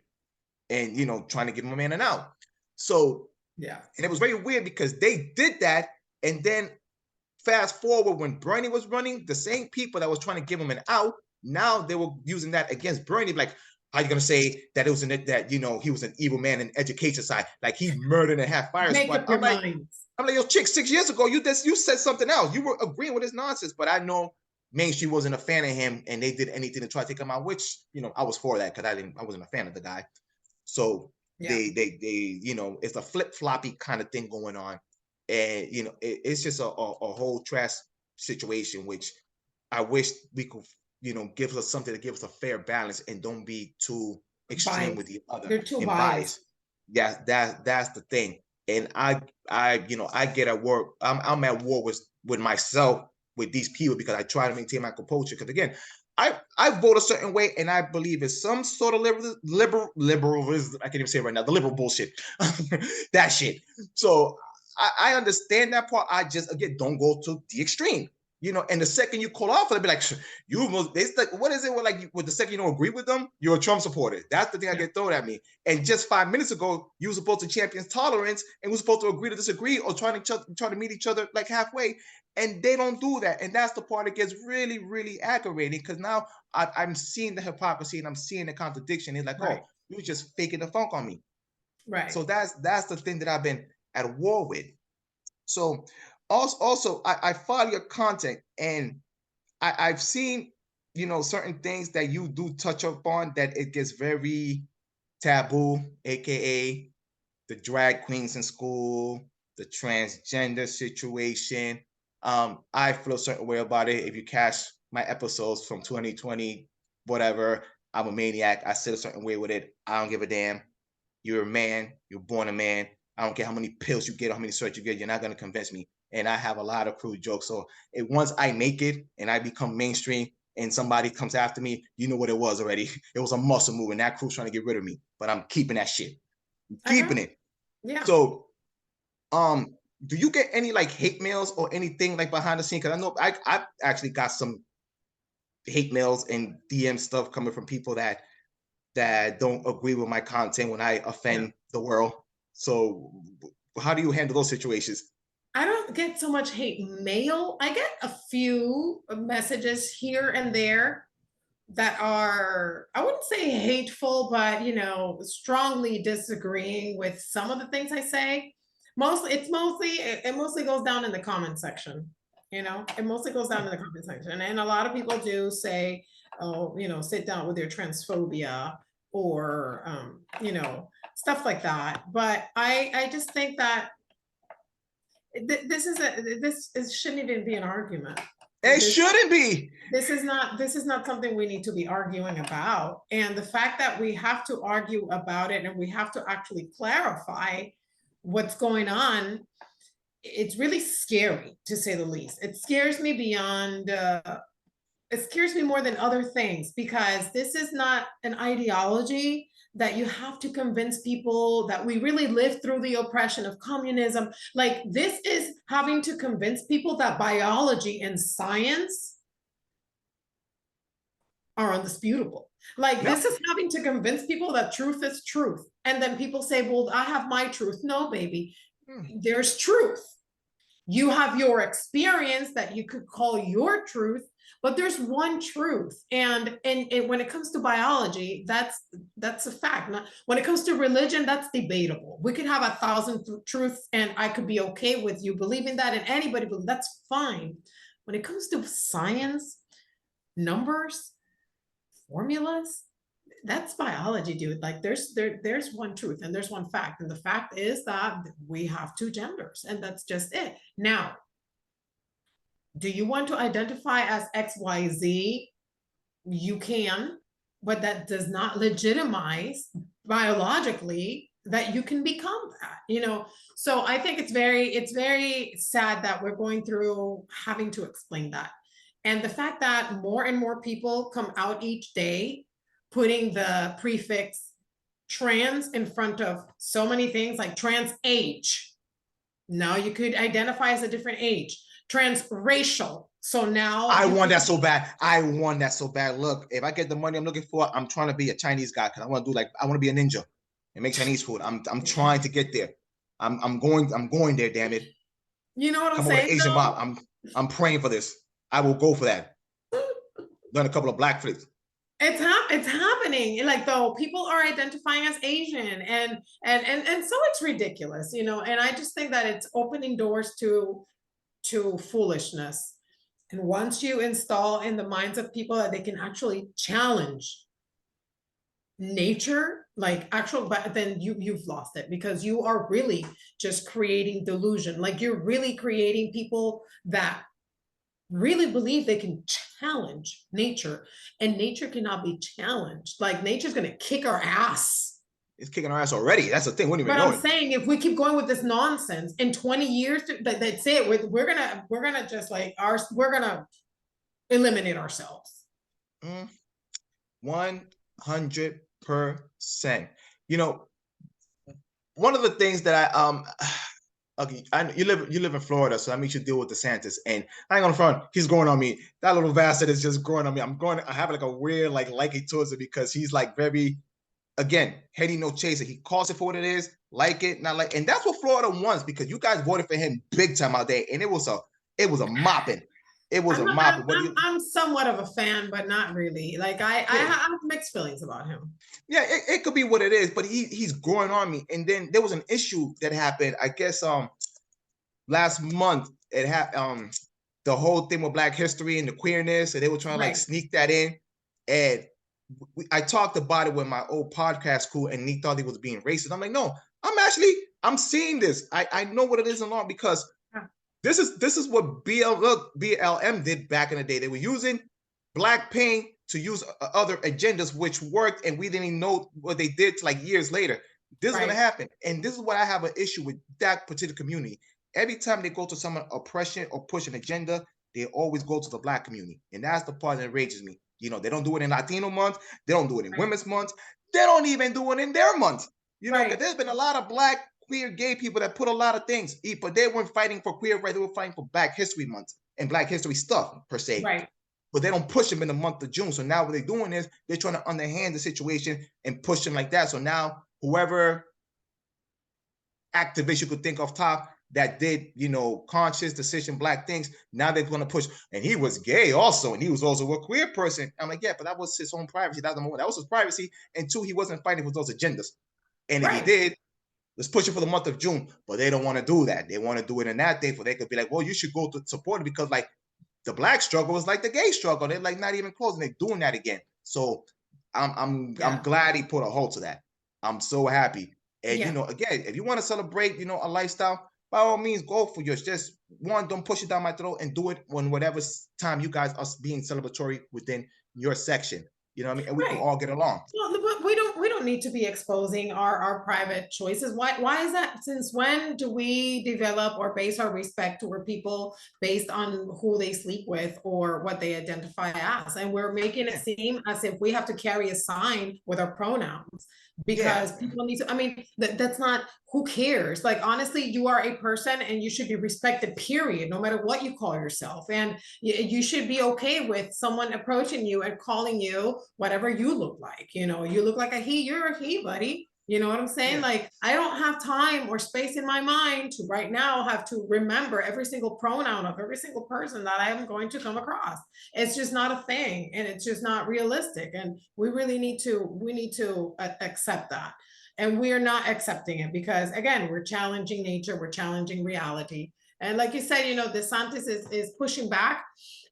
Speaker 1: And, you know, trying to give him a man an out. So, yeah. And it was very weird because they did that. And then fast forward when Bernie was running, the same people that was trying to give him an out, now they were using that against Bernie. Like, how you gonna say that it was that, you know, he was an evil man in education side, like he murdered and had fire squad. I'm like, yo, chick, 6 years ago, you said something else. You were agreeing with his nonsense, but I know mainstream wasn't a fan of him, and they did anything to try to take him out, which, you know, I was for that because I wasn't a fan of the guy. So they you know, it's a flip-floppy kind of thing going on, and you know, it's just a whole trash situation, which I wish we could, you know, give us something to give us a fair balance and don't be too extreme with the other. They're too biased. Yeah, that's the thing. And I you know, I get at work. I'm at war with myself with these people because I try to maintain my composure. Because again, I vote a certain way, and I believe it's some sort of liberalism. I can't even say it right now. The liberal bullshit, that shit. So I understand that part. I just, again, don't go to the extreme. You know, and the second you call off, they'll be like, it's like, what is it? Like, with the second you don't agree with them, you're a Trump supporter. That's the thing I get thrown at me. And just 5 minutes ago, you were supposed to champion tolerance, and we're supposed to agree to disagree or try to meet each other like halfway. And they don't do that. And that's the part that gets really, really aggravating, because now I'm seeing the hypocrisy and I'm seeing the contradiction. It's like, oh, you're just faking the funk on me. Right. So that's the thing that I've been at war with. So also, I follow your content, and I've seen, you know, certain things that you do touch upon that it gets very taboo, aka the drag queens in school, the transgender situation. I feel a certain way about it. If you catch my episodes from 2020, whatever, I'm a maniac. I sit a certain way with it. I don't give a damn. You're a man. You're born a man. I don't care how many pills you get or how many certs you get. You're not going to convince me. And I have a lot of crude jokes. So once I make it and I become mainstream and somebody comes after me, you know what it was already. It was a muscle move, and that crew's trying to get rid of me. But I'm keeping that shit. I'm keeping it. Yeah. So Do you get any like hate mails or anything like behind the scene? Because I know I actually got some hate mails and DM stuff coming from people that don't agree with my content when I offend the world. So how do you handle those situations?
Speaker 2: I don't get so much hate mail. I get a few messages here and there that are, I wouldn't say hateful, but strongly disagreeing with some of the things I say. It mostly goes down in the comment section. It mostly goes down in the comment section. And a lot of people do say, oh, sit down with your transphobia or stuff like that. But I just think that this shouldn't even be an argument.
Speaker 1: It shouldn't be.
Speaker 2: This is not something we need to be arguing about. And the fact that we have to argue about it and we have to actually clarify what's going on, it's really scary, to say the least. It scares me beyond, it scares me more than other things, because this is not an ideology that you have to convince people that we really lived through the oppression of communism. Like, this is having to convince people that biology and science are undisputable. Like, this is having to convince people that truth is truth. And then people say, well, I have my truth. No, baby, there's truth. You have your experience that you could call your truth, but there's one truth. And when it comes to biology, that's a fact. When it comes to religion, that's debatable. We could have 1,000 truths and I could be okay with you believing that, and anybody believes, that's fine. When it comes to science, numbers, formulas, that's biology, dude. Like, there's one truth and there's one fact, and the fact is that we have two genders, and that's just it. Now, do you want to identify as XYZ? You can, but that does not legitimize biologically that you can become that. So I think it's very sad that we're going through having to explain that. And the fact that more and more people come out each day putting the prefix trans in front of so many things, like trans age. Now you could identify as a different age. Transracial. So now
Speaker 1: I want that so bad. I want that so bad. Look, if I get the money I'm looking for, I'm trying to be a Chinese guy, because I want to be a ninja and make Chinese food. I'm trying to get there. I'm going there, damn it.
Speaker 2: You know what I'm saying?
Speaker 1: Asian mob. I'm praying for this. I will go for that. Done a couple of black flips.
Speaker 2: It's happening. Like, though, people are identifying as Asian, and so it's ridiculous, and I just think that it's opening doors to foolishness. And once you install in the minds of people that they can actually challenge nature, like actual, but then you've lost it, because you are really just creating delusion. Like, you're really creating people that really believe they can challenge nature, and nature cannot be challenged. Like, nature's going to kick our ass.
Speaker 1: It's kicking our ass already. That's the thing. But
Speaker 2: I'm saying, if we keep going with this nonsense, in 20 years, that's it. We're gonna just like we're gonna eliminate ourselves.
Speaker 1: 100%. One of the things that okay, you live in Florida, so that makes you deal with DeSantis. And I ain't on the front, he's growing on me. That little bastard is just growing on me. I have like a weird liking towards it, because he's like very, again, heady, no chaser. He calls it for what it is, like it, not like, and that's what Florida wants, because you guys voted for him big time out there, and it was a mopping. It was a mopping.
Speaker 2: I'm somewhat of a fan, but not really. Like, I have mixed feelings about him.
Speaker 1: Yeah, it could be what it is, but he's growing on me. And then there was an issue that happened, I guess, last month. It had the whole thing with Black history and the queerness, and they were trying to like sneak that in. And I talked about it with my old podcast crew, and he thought he was being racist. I'm like, no, I'm seeing this. I know what it is in law, because this is what BLM did back in the day. They were using Black pain to use other agendas, which worked, and we didn't even know what they did like years later. This is going to happen. And this is what I have an issue with that particular community. Every time they go to some oppression or push an agenda, they always go to the Black community. And that's the part that enrages me. They don't do it in Latino month. They don't do it in Women's month. They don't even do it in their month. There's been a lot of Black queer gay people that put a lot of things, but they weren't fighting for queer rights. They were fighting for Black History Month and Black History stuff per se.
Speaker 2: Right.
Speaker 1: But they don't push them in the month of June. So now what they're doing is they're trying to underhand the situation and push them like that. So now whoever activist you could think off top that did, you know, conscious decision Black things, now they're going to push. And he was gay also, and he was also a queer person. I'm like, yeah, but that was his own privacy. That was his privacy. And two, he wasn't fighting for those agendas. And if he did, let's push it for the month of June. But they don't want to do that. They want to do it in that day, for they could be like, well, you should go to support it, because like the Black struggle is like the gay struggle. They're like not even close, and they're doing that again. So I'm glad he put a halt to that. I'm so happy. And you know, again, if you want to celebrate, you know, a lifestyle, by all means, go for yours. Just one, don't push it down my throat, and do it when whatever time you guys are being celebratory within your section. You know what I mean? And we can all get along.
Speaker 2: Well, but we don't need to be exposing our private choices. Why is that? Since when do we develop or base our respect toward people based on who they sleep with or what they identify as? And we're making it seem as if we have to carry a sign with our pronouns, because people need to, I mean, that's not, who cares? Like, honestly, you are a person and you should be respected, period, no matter what you call yourself. And you should be okay with someone approaching you and calling you whatever you look like. You know, you look like a he, you're a he, buddy. You know what I'm saying? Like, I don't have time or space in my mind to right now have to remember every single pronoun of every single person that I am going to come across. It's just not a thing, and it's just not realistic. And we really need to accept that. And we are not accepting it because, again, we're challenging nature, we're challenging reality. And like you said, you know, DeSantis is pushing back.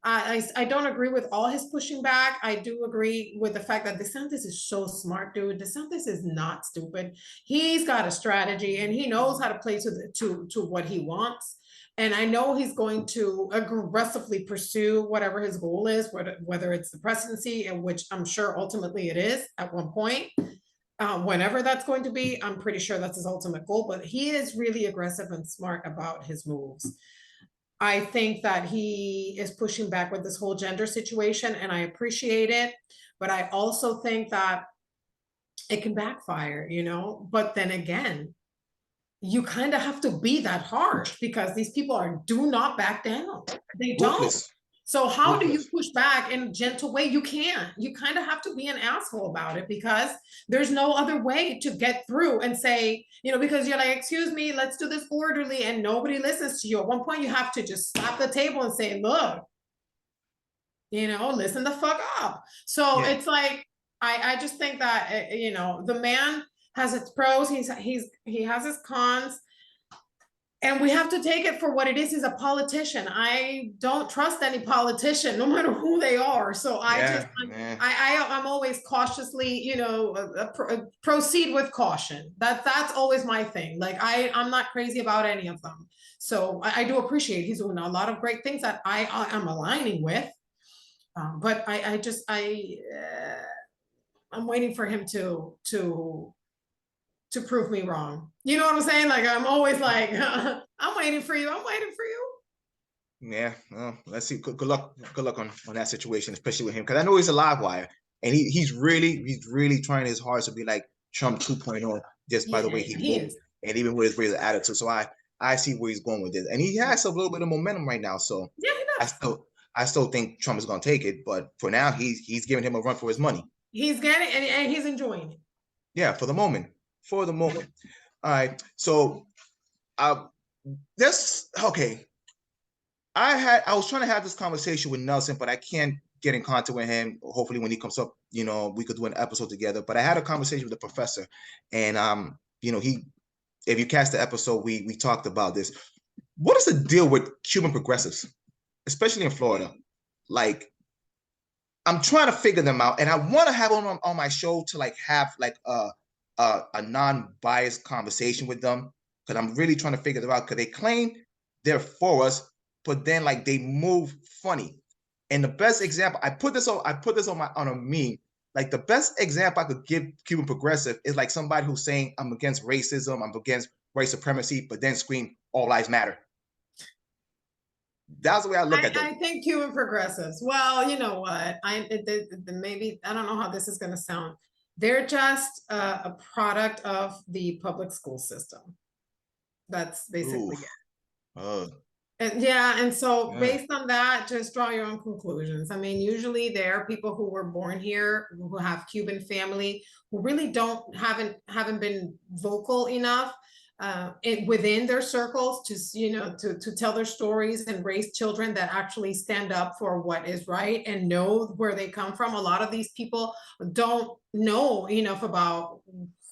Speaker 2: I don't agree with all his pushing back. I do agree with the fact that DeSantis is so smart, dude. DeSantis is not stupid. He's got a strategy and he knows how to play to what he wants. And I know he's going to aggressively pursue whatever his goal is, whether it's the presidency, and which I'm sure ultimately it is at one point. Whenever that's going to be, I'm pretty sure that's his ultimate goal, but he is really aggressive and smart about his moves. I think that he is pushing back with this whole gender situation, and I appreciate it. But I also think that it can backfire, you know? But then again, you kind of have to be that harsh because these people do not back down. They don't. So how do you push back in a gentle way? You can't. You kind of have to be an asshole about it because there's no other way to get through and say, you know, because you're like, excuse me, let's do this orderly, and nobody listens to you. At one point, you have to just slap the table and say, look, you know, listen the fuck up. So it's like, I just think that, you know, the man has its pros. He has his cons. And we have to take it for what it is. He's a politician. I don't trust any politician, no matter who they are. So I'm always cautiously, you know, proceed with caution. That's always my thing. Like I'm not crazy about any of them. So I do appreciate he's doing a lot of great things that I am aligning with. But I'm waiting for him to prove me wrong. You know what I'm saying? Like, I'm always like, I'm waiting for you. I'm waiting for you.
Speaker 1: Yeah. Well, let's see. Good luck on that situation, especially with him. Cause I know he's a live wire and he's really trying his hardest to be like Trump 2.0, just by the way he moves and even with his attitude. So I see where he's going with this. And he has a little bit of momentum right now. So I still think Trump is going to take it. But for now, he's giving him a run for his money.
Speaker 2: He's getting it and he's enjoying it.
Speaker 1: Yeah, for the moment. All right. So this okay. I was trying to have this conversation with Nelson, but I can't get in contact with him. Hopefully when he comes up, you know, we could do an episode together. But I had a conversation with the professor, and you know, if you catch the episode, we talked about this. What is the deal with Cuban progressives, especially in Florida? Like, I'm trying to figure them out, and I want to have them on my show to like have like a non-biased conversation with them, because I'm really trying to figure them out, because they claim they're for us, but then like they move funny. And the best example, I put this on a meme. Like the best example I could give Cuban progressive is like somebody who's saying I'm against racism, I'm against white supremacy, but then scream all lives matter. That's the way I look at them.
Speaker 2: I think Cuban progressives, well, you know what, maybe I don't know how this is going to sound. They're just a product of the public school system. That's basically it.
Speaker 1: Oh.
Speaker 2: And yeah, and so
Speaker 1: Yeah.
Speaker 2: based on that, just draw your own conclusions. I mean, usually there are people who were born here who have Cuban family who really haven't been vocal enough within their circles to tell their stories and raise children that actually stand up for what is right and know where they come from. A lot of these people don't know enough about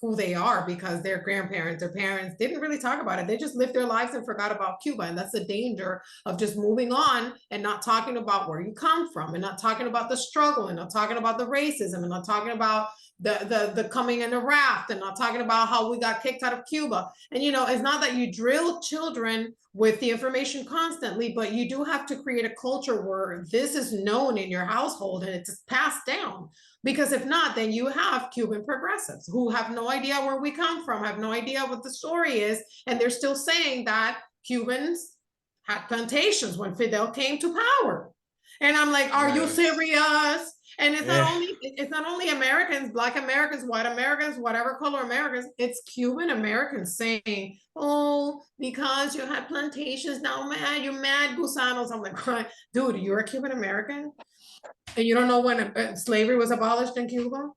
Speaker 2: who they are because their grandparents, their parents didn't really talk about it. They just lived their lives and forgot about Cuba. And that's the danger of just moving on and not talking about where you come from and not talking about the struggle and not talking about the racism and not talking about the coming in a raft and not talking about how we got kicked out of Cuba. And it's not that you drill children with the information constantly, but you do have to create a culture where this is known in your household and it's passed down. Because if not, then you have Cuban progressives who have no idea where we come from, have no idea what the story is, and they're still saying that Cubans had plantations when Fidel came to power. And I'm like, are you serious? And it's not only Americans, Black Americans, white Americans, whatever color Americans, it's Cuban Americans saying, oh, because you had plantations, now you're mad gusanos. I'm like, dude, you're a Cuban American? And you don't know when slavery was abolished in Cuba?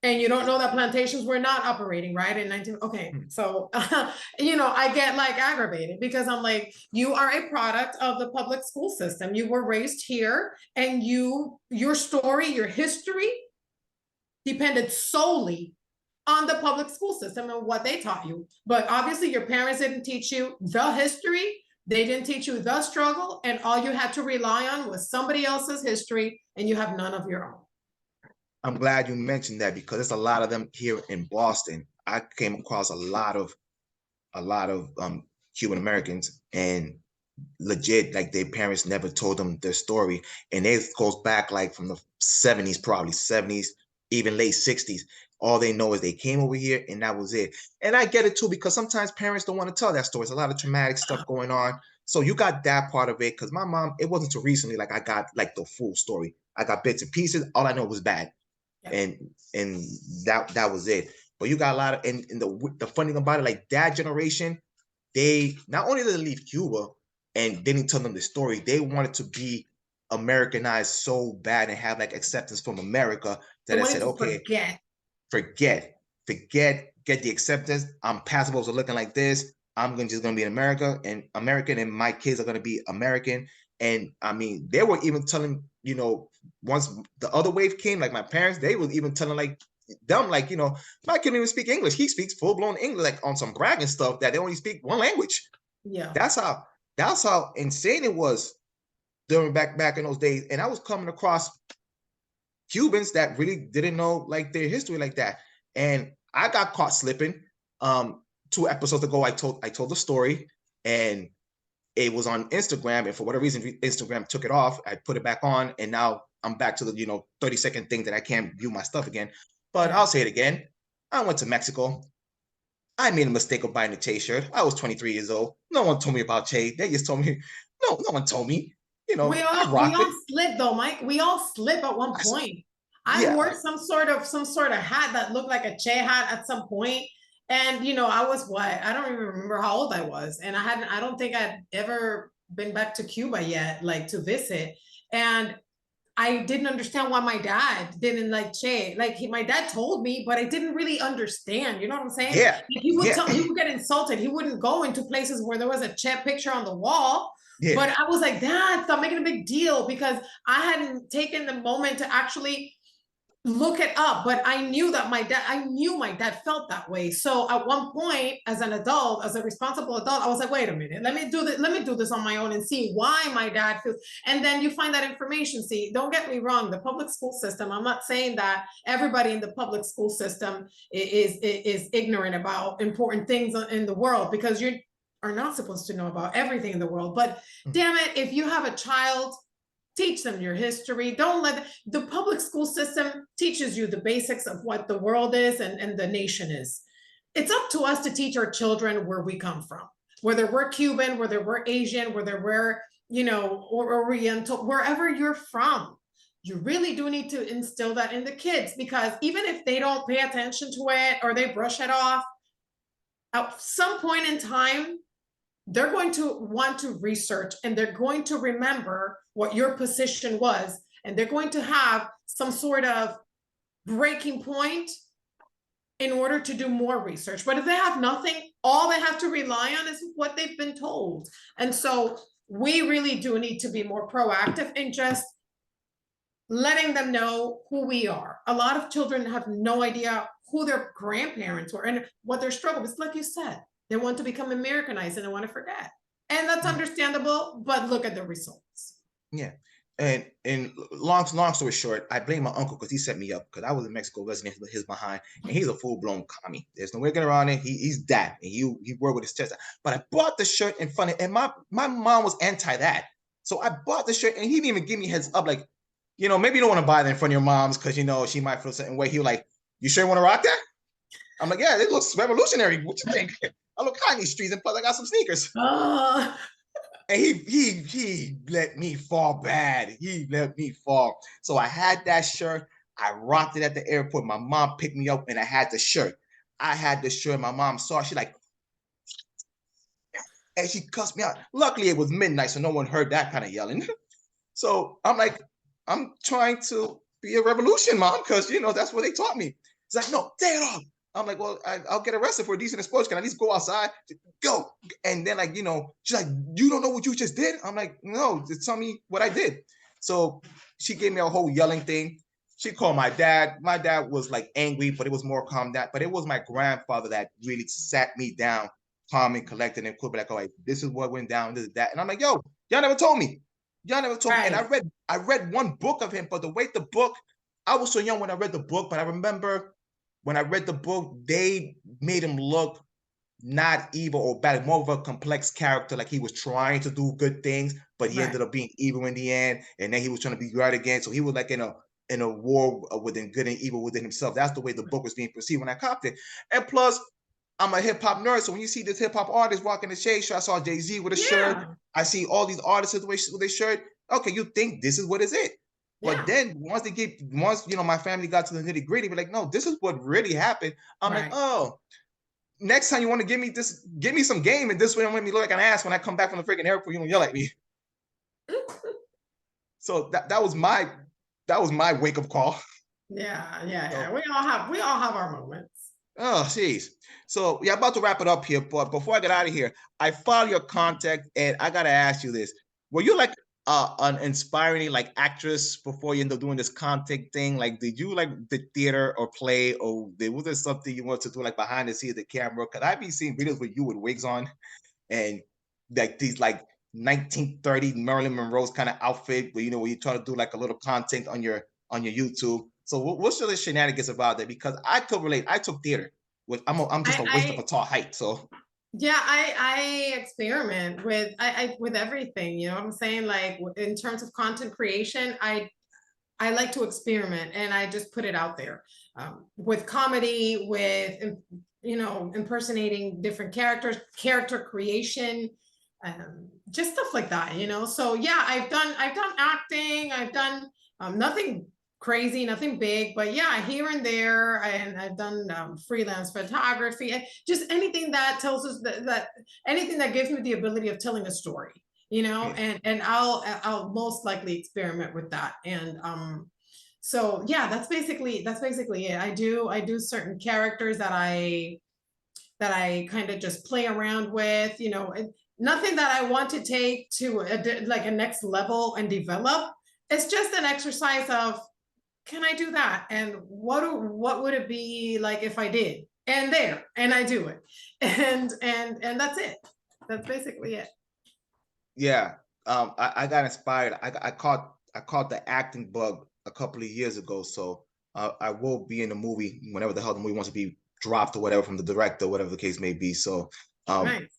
Speaker 2: And you don't know that plantations were not operating, right? In 19, okay. So, I get like aggravated because I'm like, you are a product of the public school system. You were raised here and your story, your history depended solely on the public school system and what they taught you. But obviously your parents didn't teach you the history. They didn't teach you the struggle, and all you had to rely on was somebody else's history, and you have none of your own.
Speaker 1: I'm glad you mentioned that because there's a lot of them here in Boston. I came across a lot of Cuban Americans, and legit, like their parents never told them their story, and it goes back like from the 70s, probably 70s, even late 60s. All they know is they came over here and that was it. And I get it too, because sometimes parents don't want to tell that story. It's a lot of traumatic stuff going on. So you got that part of it. Because my mom, it wasn't too recently like I got like the full story. I got bits and pieces. All I know was bad. Yeah. And that was it. But you got a lot of, and the funny thing about it, like that generation, they not only did they leave Cuba and didn't tell them the story, they wanted to be Americanized so bad and have like acceptance from America that I said, okay, forget, get the acceptance. I'm passports are looking like this. I'm just gonna be an American, and my kids are gonna be American. And I mean, they were even telling, once the other wave came, like my parents, they were even telling like them, like, my kid don't even speak English. He speaks full-blown English, like on some bragging stuff that they only speak one language.
Speaker 2: Yeah.
Speaker 1: That's how insane it was during back in those days. And I was coming across Cubans that really didn't know like their history like that. And I got caught slipping. 2 episodes ago, I told the story, and it was on Instagram, and for whatever reason, Instagram took it off. I put it back on, and now I'm back to the 30-second thing that I can't view my stuff again. But I'll say it again. I went to Mexico. I made a mistake of buying a Che shirt. I was 23 years old. No one told me about Che. They just told me. No one told me.
Speaker 2: We all slip though, Mike. We all slip at one point. I wore some sort of hat that looked like a Che hat at some point. And I was I don't even remember how old I was. And I don't think I'd ever been back to Cuba yet, like to visit. And I didn't understand why my dad didn't like Che. Like my dad told me, but I didn't really understand. You know what I'm saying?
Speaker 1: Yeah.
Speaker 2: He would get insulted. He wouldn't go into places where there was a Che picture on the wall. Yeah. But I was like, Dad, stop making a big deal, because I hadn't taken the moment to actually look it up. But I knew my dad felt that way. So at one point, as an adult, as a responsible adult, I was like, wait a minute, let me do this on my own and see why my dad feels. And then you find that information. See, don't get me wrong, the public school system, I'm not saying that everybody in the public school system is ignorant about important things in the world, because you are not supposed to know about everything in the world. But damn it, if you have a child, teach them your history. Don't let the public school system teaches you the basics of what the world is and the nation is. It's up to us to teach our children where we come from, whether we're Cuban, whether we're Asian, whether we're, or Oriental, wherever you're from. You really do need to instill that in the kids, because even if they don't pay attention to it or they brush it off, at some point in time, they're going to want to research, and they're going to remember what your position was, and they're going to have some sort of breaking point in order to do more research. But if they have nothing, all they have to rely on is what they've been told. And so we really do need to be more proactive in just letting them know who we are. A lot of children have no idea who their grandparents were and what their struggle was. Like you said, they want to become Americanized and they want to forget. And that's understandable, but look at the results.
Speaker 1: Yeah. And long story short, I blame my uncle because he set me up, because I was in Mexico visiting his behind, and he's a full-blown commie. There's no way getting around it. He's that, and he worked with his chest. But I bought the shirt in front of, and my mom was anti that. So I bought the shirt, and he didn't even give me heads up, like, you know, maybe you don't want to buy that in front of your mom's because, you know, she might feel a certain way. He was like, you sure you want to rock that? I'm like, yeah, it looks revolutionary. What you think? I look high in these streets, and plus I got some sneakers. And he let me fall bad. He let me fall. So I had that shirt. I rocked it at the airport. My mom picked me up and I had the shirt. I had the shirt. My mom saw it. She like, and she cussed me out. Luckily, it was midnight, so no one heard that kind of yelling. So I'm like, I'm trying to be a revolution, mom, because, you know, that's what they taught me. It's like, no, take it off. I'm like, well, I'll get arrested for a decent exposure. Can I at least go outside? Go. And then, like, you know, she's like, you don't know what you just did? I'm like, no, just tell me what I did. So she gave me a whole yelling thing. She called my dad. My dad was like angry, but it was more calm down. But it was my grandfather that really sat me down, calm and collected, and could be like, all right, this is what went down, this is that. And I'm like, yo, y'all never told me. Y'all never told me. And I read one book of him, but the way the book, I was so young when I read the book, but I remember when I read the book, they made him look not evil or bad, more of a complex character, like he was trying to do good things, but he ended up being evil in the end, and then he was trying to be right again. So he was like in a war within good and evil within himself. That's the way the book was being perceived when I copped it. And plus, I'm a hip hop nerd, so when you see this hip hop artist rocking the shade shirt, I saw Jay-Z with a shirt. I see all these artists with their shirt. Okay, you think this is what is it? But then once you know, my family got to the nitty gritty, we're like, no, this is what really happened. I'm like, oh, next time you want to give me this, give me some game, and this way don't make me look like an ass when I come back from the freaking airport. You don't yell at me. So that was my wake up call.
Speaker 2: Yeah. We all have our moments.
Speaker 1: Oh, jeez. So we're about to wrap it up here, but before I get out of here, I follow your contact, and I gotta ask you this: were you like an inspiring like actress before you end up doing this content thing? Like, did you like the theater or play, or was there something you wanted to do like behind the scenes of the camera? Because I've been seeing videos with you with wigs on, and like these like 1930 Marilyn Monroe's kind of outfit, where, you know, where you try to do like a little content on your YouTube. So what's the shenanigans about that? Because I could relate. I took theater. I'm just a waste of a tall height. So
Speaker 2: yeah, I experiment with with everything. You know what I'm saying? Like in terms of content creation, I like to experiment, and I just put it out there with comedy, with, you know, impersonating different characters, character creation, just stuff like that. You know, so yeah, I've done acting. I've done nothing crazy, nothing big, but yeah, here and there. And I've done freelance photography, and just anything that tells us that anything that gives me the ability of telling a story, you know. And I'll most likely experiment with that. And so yeah, that's basically it. I do certain characters that I kind of just play around with, you know. Nothing that I want to take to like a next level and develop. It's just an exercise of, can I do that? And what would it be like if I did? And I do it. And that's it. That's basically it.
Speaker 1: Yeah. I got inspired. I caught the acting bug a couple of years ago. So I will be in the movie whenever the hell the movie wants to be dropped or whatever from the director, whatever the case may be. So nice.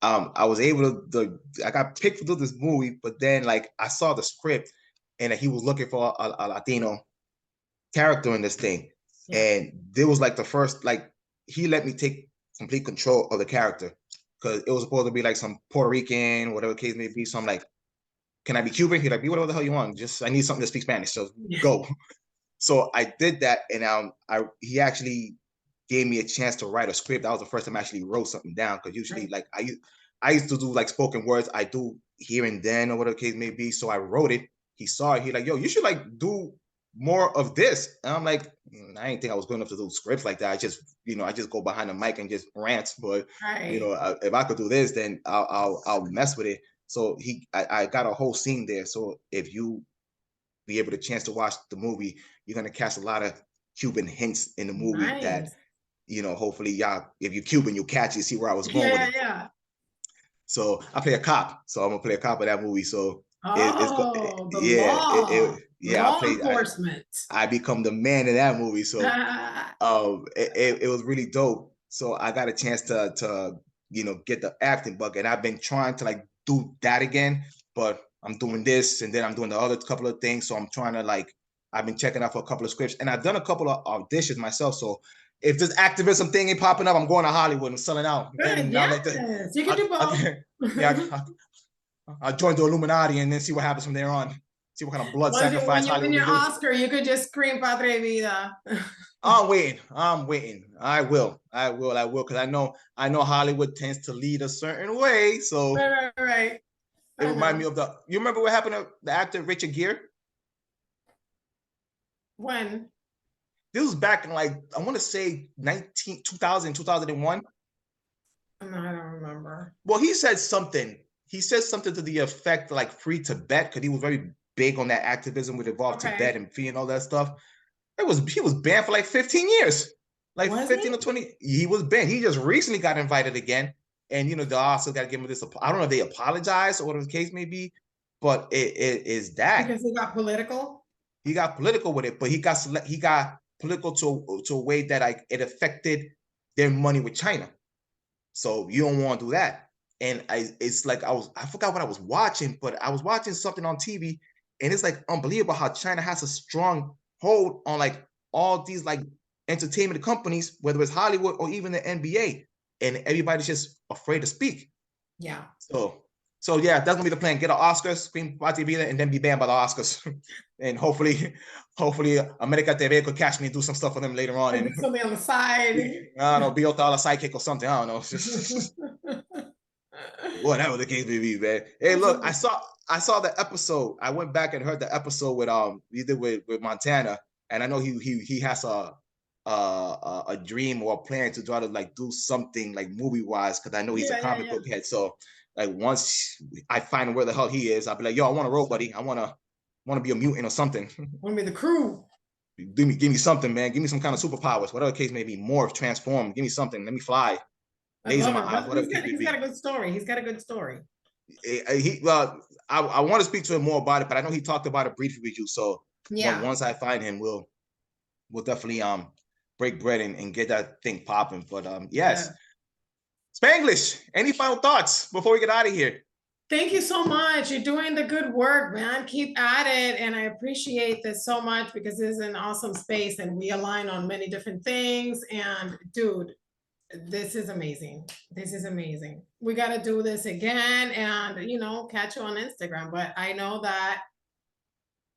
Speaker 1: I was able to I got picked to do this movie, but then like I saw the script and he was looking for a Latino character in this thing. And there was like the first, like, he let me take complete control of the character, because it was supposed to be like some Puerto Rican, whatever the case may be. So I'm like, can I be Cuban? He's like, be whatever the hell you want. Just, I need something to speak Spanish. So go. So I did that. And he actually gave me a chance to write a script. That was the first time I actually wrote something down. Because usually like I used to do like spoken words. I do here and then or whatever the case may be. So I wrote it. He saw it. He like, yo, you should like do more of this. And I'm like, I didn't think I was good enough to do scripts like that. I just, I just go behind the mic and just rant. But if I could do this, then I'll mess with it. So I got a whole scene there. So if you be able to chance to watch the movie, you're gonna catch a lot of Cuban hints in the movie that, hopefully y'all, if you're Cuban, you'll catch it, see where I was going with it.
Speaker 2: Yeah.
Speaker 1: So I play a cop. So I'm gonna play a cop of that movie. So
Speaker 2: law enforcement.
Speaker 1: I become the man in that movie. So it was really dope. So I got a chance to get the acting bug, and I've been trying to like do that again, but I'm doing this and then I'm doing the other couple of things. So I'm trying to I've been checking out for a couple of scripts, and I've done a couple of auditions myself. So if this activism thing ain't popping up, I'm going to Hollywood and selling out.
Speaker 2: Good,
Speaker 1: and
Speaker 2: yes. You can do both.
Speaker 1: I'll join the Illuminati and then see what happens from there on. See what kind of blood sacrifice.
Speaker 2: When you win your Oscar, you could just scream Padre Vida.
Speaker 1: I'm waiting. I will. Because I know Hollywood tends to lead a certain way. So
Speaker 2: right.
Speaker 1: It reminded me of you remember what happened to the actor Richard Gere?
Speaker 2: When?
Speaker 1: This was back in I want to say 2000, 2001.
Speaker 2: I don't remember.
Speaker 1: Well, he said something. He said something to the effect free Tibet, because he was very big on that activism with involved Tibet and free and all that stuff. He was banned for 15 years. 15 or 20. He was banned. He just recently got invited again. And the Oscars got to give him this. I don't know if they apologize or whatever the case may be, but it is that
Speaker 2: because he got political.
Speaker 1: He got political with it, but he got political to a way that it affected their money with China. So you don't want to do that. And I forgot what I was watching, but I was watching something on TV, and it's unbelievable how China has a strong hold on all these entertainment companies, whether it's Hollywood or even the NBA. And everybody's just afraid to speak.
Speaker 2: Yeah.
Speaker 1: So yeah, that's gonna be the plan. Get an Oscar, scream Pati Vida, and then be banned by the Oscars. And hopefully America TV could catch me and do some stuff for them later on.
Speaker 2: And something on the side.
Speaker 1: I don't know, be a sidekick or something. I don't know. Whatever the case may be, man. Hey, look, I saw the episode. I went back and heard the episode with you did with Montana, and I know he has a dream or a plan to try to do something movie wise, because I know he's a comic book head. So once I find where the hell he is, I'll be like, yo, I want to roll, buddy. I want to be a mutant or something.
Speaker 2: Want to be the crew.
Speaker 1: Give me something, man. Give me some kind of superpowers, whatever the case may be. Morph, transform. Give me something. Let me fly. Laser my eyes, whatever.
Speaker 2: He's got a good story. He's got a good story.
Speaker 1: I want to speak to him more about it, but I know he talked about it briefly with you. So once I find him, we'll definitely break bread and get that thing popping. But yes. Yeah. Spanglish, any final thoughts before we get out of here?
Speaker 2: Thank you so much. You're doing the good work, man. Keep at it. And I appreciate this so much, because this is an awesome space and we align on many different things. And dude, this is amazing. This is amazing. We got to do this again and, catch you on Instagram. But I know that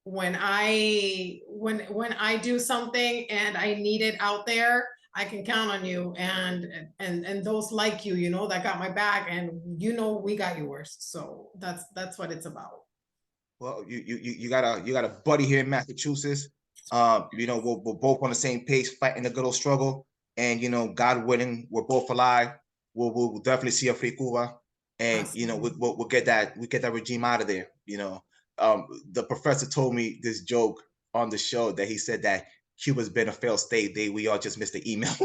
Speaker 2: when I do something and I need it out there, I can count on you and those like you, that got my back, and we got yours. So that's what it's about.
Speaker 1: Well, you got a buddy here in Massachusetts. We're both on the same page, fighting the good old struggle. And God willing, we're both alive. We'll definitely see a free Cuba, and we'll get that regime out of there. The professor told me this joke on the show that he said that Cuba's been a failed state. We all just missed the email.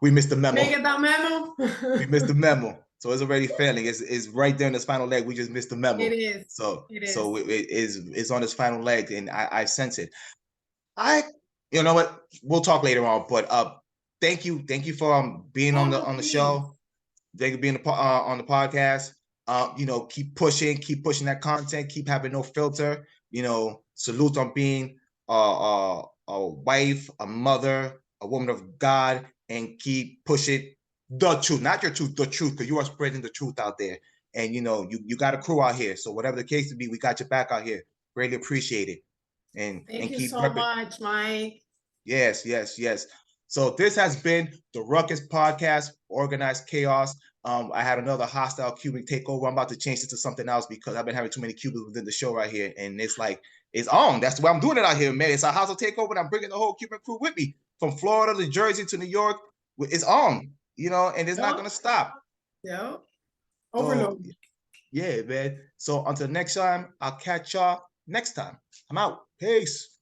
Speaker 1: We missed the memo.
Speaker 2: Make it that memo.
Speaker 1: We missed the memo. So it's already failing. It's right there in its final leg. We just missed the memo.
Speaker 2: It is.
Speaker 1: So it's on its final leg, and I sense it. You know what? We'll talk later on. But thank you for being on the show. Thank you for being on the podcast. Keep pushing that content. Keep having no filter. Salute on being a wife, a mother, a woman of God, and keep pushing the truth, not your truth, the truth, because you are spreading the truth out there. And you got a crew out here. So whatever the case to be, we got your back out here. Greatly appreciate it. And
Speaker 2: thank you
Speaker 1: keep
Speaker 2: so much, Mike.
Speaker 1: Yes. So this has been the Ruckus Podcast, Organized Chaos. I had another hostile Cuban takeover. I'm about to change it to something else because I've been having too many Cubans within the show right here, and it's like it's on. That's why I'm doing it out here, man. It's a hostile takeover, and I'm bringing the whole Cuban crew with me from Florida to Jersey to New York. It's on, you know, and it's not gonna stop.
Speaker 2: Yeah. Overload.
Speaker 1: So, yeah, man. So until next time, I'll catch y'all next time. I'm out. Peace.